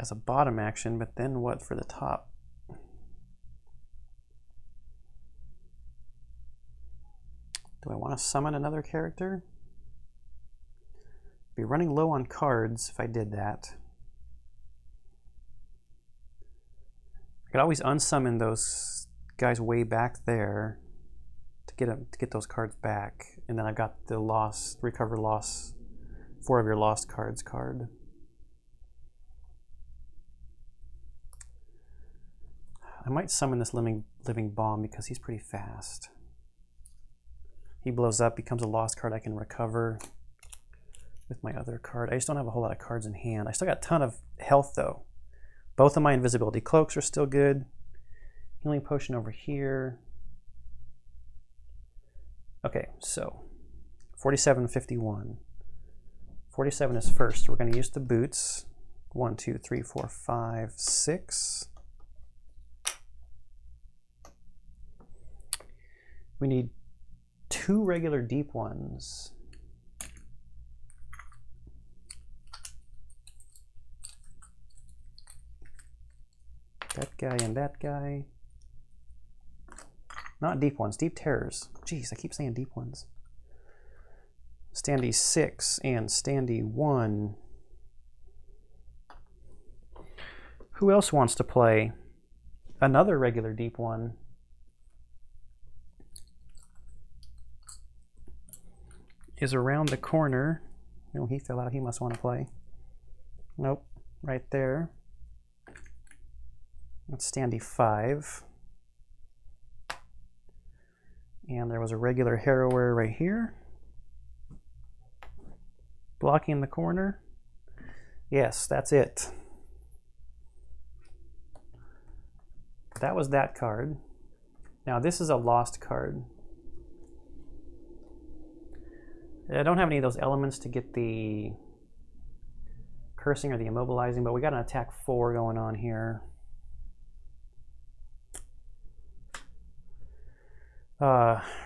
As a bottom action, but then what for the top? Do I want to summon another character? Be running low on cards if I did that. I could always unsummon those guys way back there to get those cards back, and then I've got the recover loss 4 of your lost cards card. I might summon this living bomb because he's pretty fast. He blows up, becomes a lost card I can recover with my other card. I just don't have a whole lot of cards in hand. I still got a ton of health though. Both of my invisibility cloaks are still good. Healing potion over here. Okay, so 47, 51. 47 is first. We're going to use the boots 1, 2, 3, 4, 5, 6. We need 2 regular deep ones. That guy and that guy. Not deep ones, deep terrors. Jeez, I keep saying deep ones. Standee 6 and Standee 1. Who else wants to play another regular deep one? Is around the corner. Oh, he fell out. He must want to play. Nope, right there. That's Standee 5. And there was a regular harrower right here. Blocking the corner. Yes, that's it. That was that card. Now this is a lost card. I don't have any of those elements to get the cursing or the immobilizing, but we got an attack 4 going on here.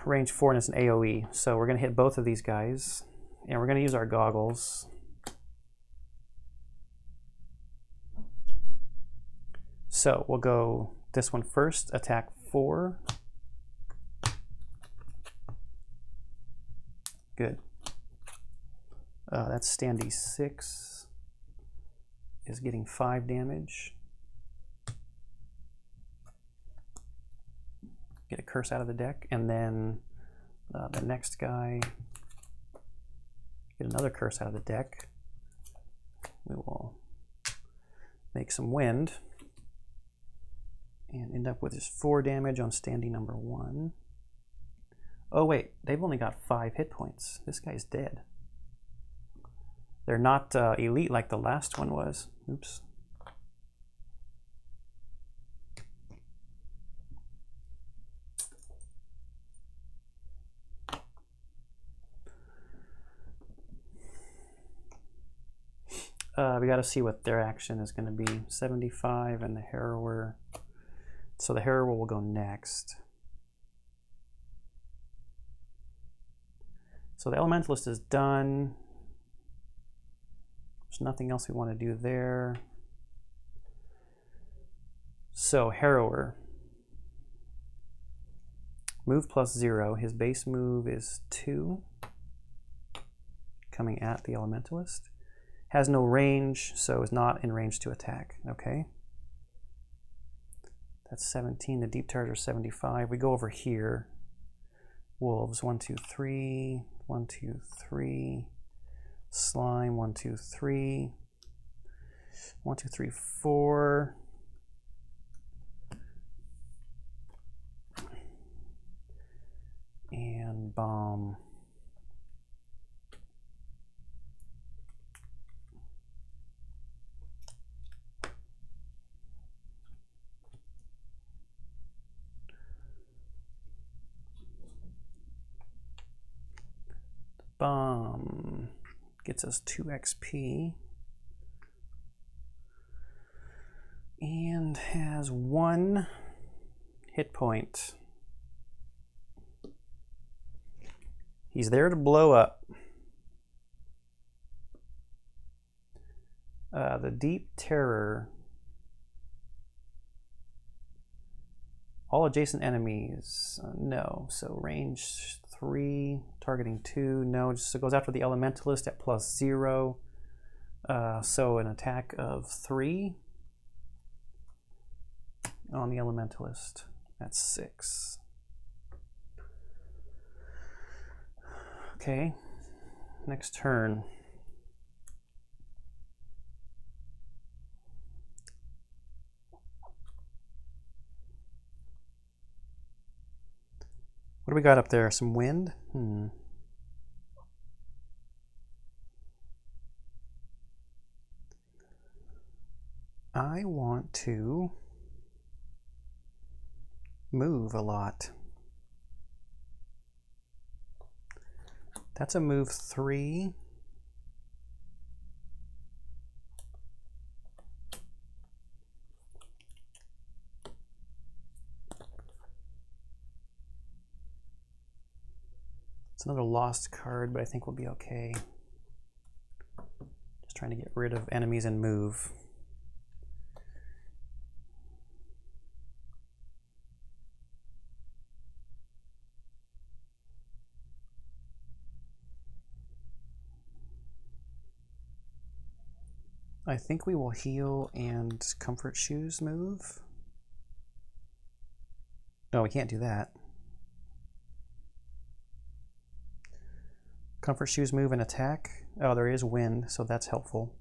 Range 4 and it's an AoE. So we're going to hit both of these guys. And we're going to use our goggles. So we'll go this one first, attack 4. Good. That's Standee 6 is getting 5 damage. Get a curse out of the deck, and then the next guy, get another curse out of the deck. We will make some wind and end up with just 4 damage on Standee number 1. Oh wait, they've only got 5 hit points. This guy's dead. They're not elite like the last one was. Oops. We got to see what their action is going to be. 75 and the harrower. So the harrower will go next. So the elementalist is done. There's nothing else we want to do there. So harrower. Move +0. His base move is 2. Coming at the elementalist. Has no range, so is not in range to attack. Okay. That's 17. The deep terrors are 75. We go over here. Wolves, 1, 2, 3. 1, 2, 3. Slime, 1, 2, 3. 1, 2, 3, 4. And bomb. Bomb gets us 2 XP and has 1 hit point. He's there to blow up. The Deep Terror. All adjacent enemies, no. So range 3, targeting 2, no. Just it goes after the elementalist at +0. So an attack of 3 on the elementalist. That's 6. Okay, next turn. What do we got up there? Some wind? I want to move a lot. That's a move 3. It's another lost card, but I think we'll be okay. Just trying to get rid of enemies and move. I think we will heal and comfort shoes move. No, we can't do that. Comfort shoes move and attack. Oh, there is wind, so that's helpful.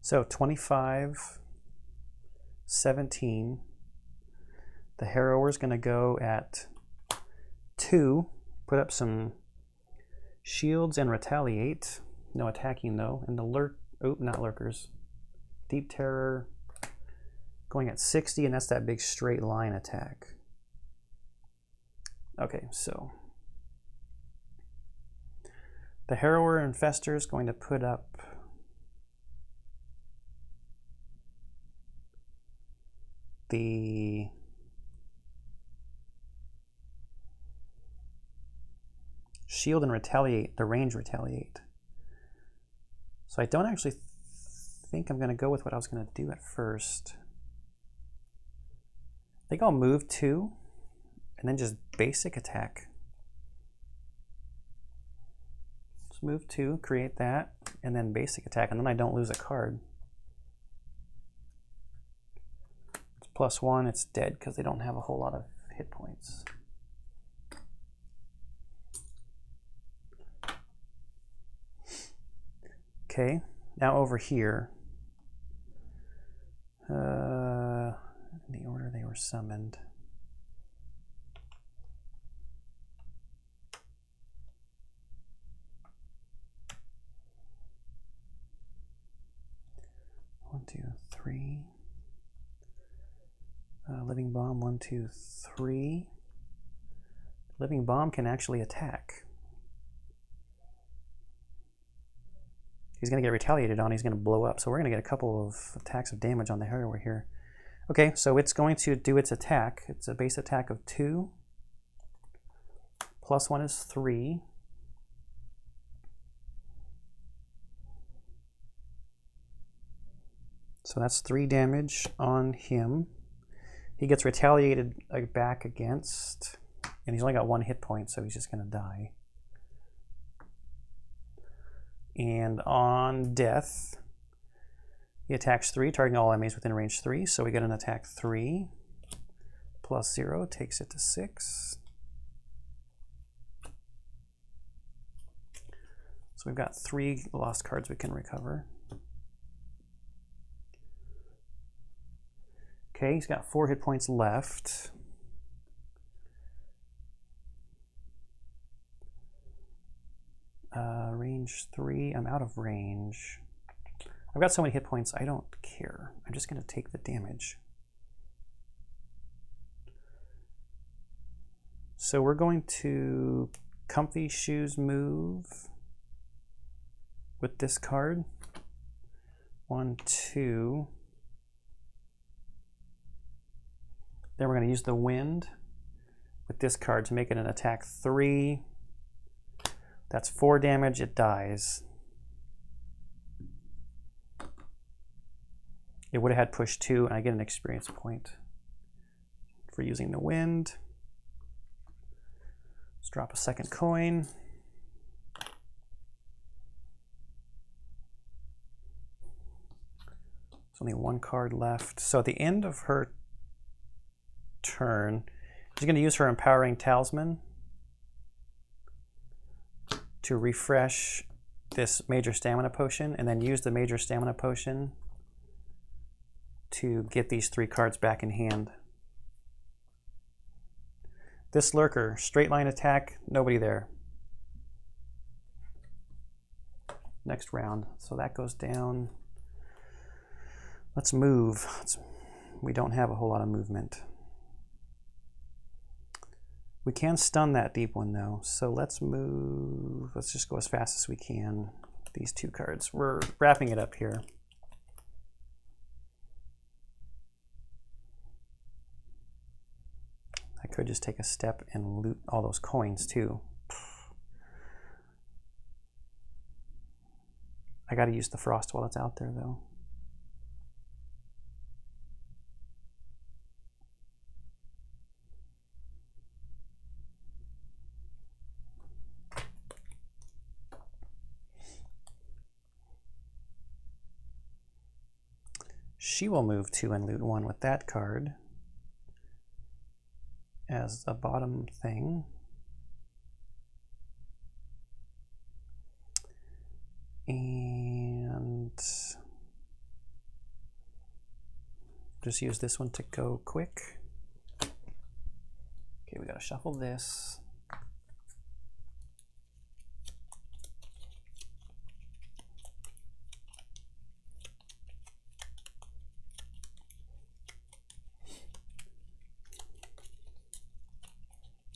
So 25, 17. The Harrower's going to go at 2, put up some shields and retaliate. No attacking though. And the not Lurkers. Deep Terror going at 60, and that's that big straight line attack. Okay, so the Harrower Infester is going to put up the shield and retaliate, the range retaliate. So I don't actually think I'm going to go with what I was going to do at first. I think I'll move 2 and then just basic attack. Just move 2, create that, and then basic attack, and then I don't lose a card. +1, it's dead because they don't have a whole lot of hit points. Okay, now over here, in the order they were summoned. One, two, three. Living Bomb, 1, 2, 3. Living Bomb can actually attack. He's going to get retaliated on, he's going to blow up. So we're going to get a couple of attacks of damage on the Harrower here. Okay, so it's going to do its attack. It's a base attack of 2. +1 is 3. So that's 3 damage on him. He gets retaliated back against, and he's only got 1 hit point, so he's just going to die. And on death, he attacks 3, targeting all enemies within range 3. So we get an attack 3 +0 takes it to 6. So we've got 3 lost cards we can recover. Okay, he's got 4 hit points left. Range 3, I'm out of range. I've got so many hit points, I don't care. I'm just going to take the damage. So we're going to Comfy Shoes move with this card. 1, 2. Then we're going to use the Wind with this card to make it an attack 3. That's 4 damage, it dies. It would have had push 2, and I get an experience point for using the Wind. Let's drop a second coin. There's only 1 card left. So at the end of her turn, she's going to use her Empowering Talisman to refresh this Major Stamina Potion, and then use the Major Stamina Potion to get these 3 cards back in hand. This Lurker, straight line attack, nobody there. Next round, so that goes down. Let's move. We don't have a whole lot of movement. We can stun that deep one though, so let's move. Let's just go as fast as we can. These 2 cards. We're wrapping it up here. I could just take a step and loot all those coins too. I gotta use the frost while it's out there though. She will move 2 and loot 1 with that card as a bottom thing. And just use this one to go quick. Okay, we gotta shuffle this.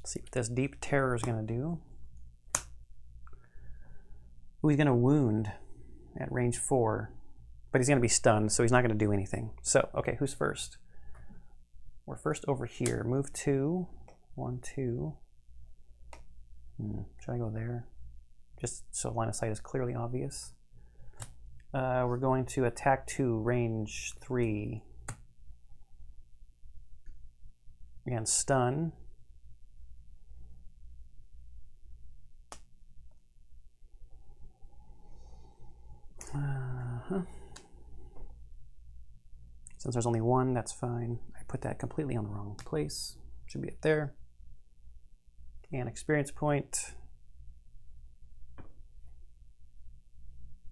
See what this Deep Terror is going to do. Ooh, he's going to wound at range 4, but he's going to be stunned, so he's not going to do anything. So, okay, who's first? We're first over here. Move 2. 1, 2. Should I go there? Just so line of sight is clearly obvious. We're going to attack 2, range 3. And stun. Since there's only 1, that's fine. I put that completely on the wrong place. Should be up there. And experience point.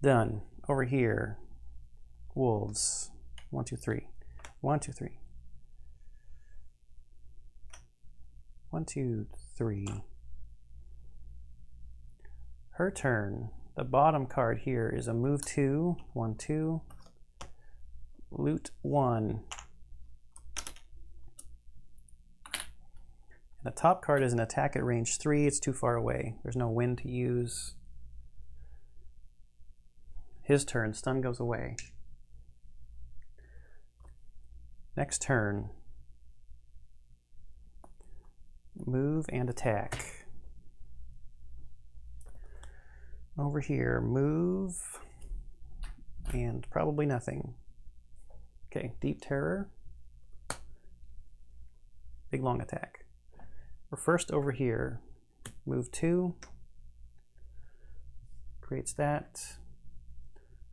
Done. Over here. Wolves. 1, 2, 3. 1, 2, 3. 1, 2, 3. Her turn. The bottom card here is a move 2, 1, 2, loot 1. And the top card is an attack at range 3. It's too far away. There's no wind to use. His turn. Stun goes away. Next turn. Move and attack. Over here, move, and probably nothing. Okay, Deep Terror. Big long attack. We're first over here. Move 2. Creates that.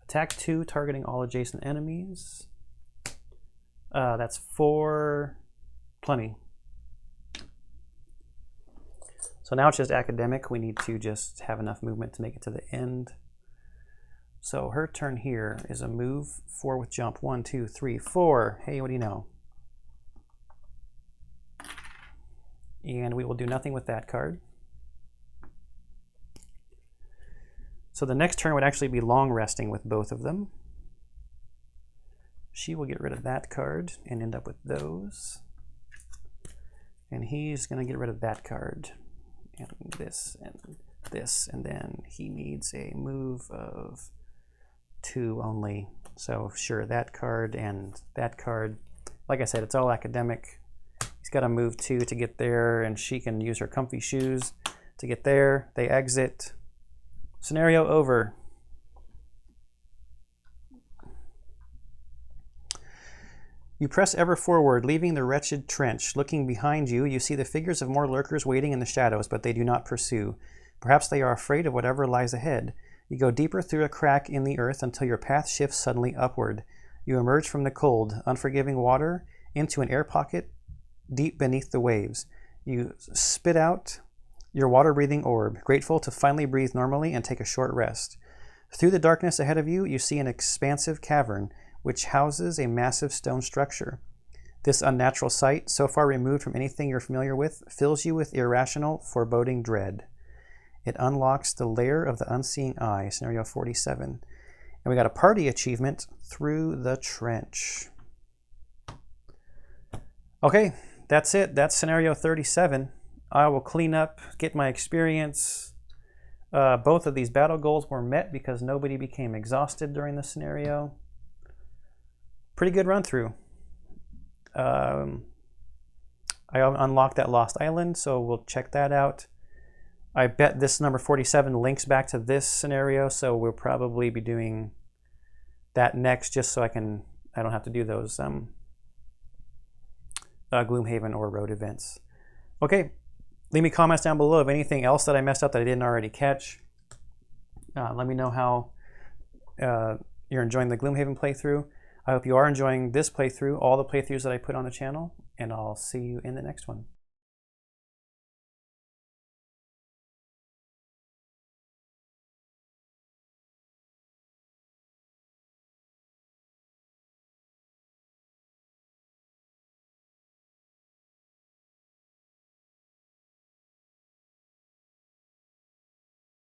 Attack 2, targeting all adjacent enemies. That's 4. Plenty. So now it's just academic. We need to just have enough movement to make it to the end. So her turn here is a move 4 with jump. 1, 2, 3, 4. Hey, what do you know? And we will do nothing with that card. So the next turn would actually be long resting with both of them. She will get rid of that card and end up with those. And he's going to get rid of that card. And this, and then he needs a move of 2 only. So sure, that card and that card. Like I said, it's all academic. He's got to move 2 to get there, and she can use her comfy shoes to get there. They exit. Scenario over. You press ever forward, leaving the wretched trench. Looking behind you, you see the figures of more lurkers waiting in the shadows, but they do not pursue. Perhaps they are afraid of whatever lies ahead. You go deeper through a crack in the earth until your path shifts suddenly upward. You emerge from the cold, unforgiving water into an air pocket deep beneath the waves. You spit out your water-breathing orb, grateful to finally breathe normally and take a short rest. Through the darkness ahead of you, you see an expansive cavern, which houses a massive stone structure. This unnatural sight, so far removed from anything you're familiar with, fills you with irrational, foreboding dread. It unlocks the lair of the unseeing eye, scenario 47. And we got a party achievement, Through the Trench. Okay, that's it. That's scenario 37. I will clean up, get my experience. Both of these battle goals were met because nobody became exhausted during the scenario. Pretty good run through. I unlocked that Lost Island, so we'll check that out. I bet this number 47 links back to this scenario, so we'll probably be doing that next, just so I don't have to do those Gloomhaven or road events. Okay, leave me comments down below of anything else that I messed up that I didn't already catch. Let me know how you're enjoying the Gloomhaven playthrough. I hope you are enjoying this playthrough, all the playthroughs that I put on the channel, and I'll see you in the next one.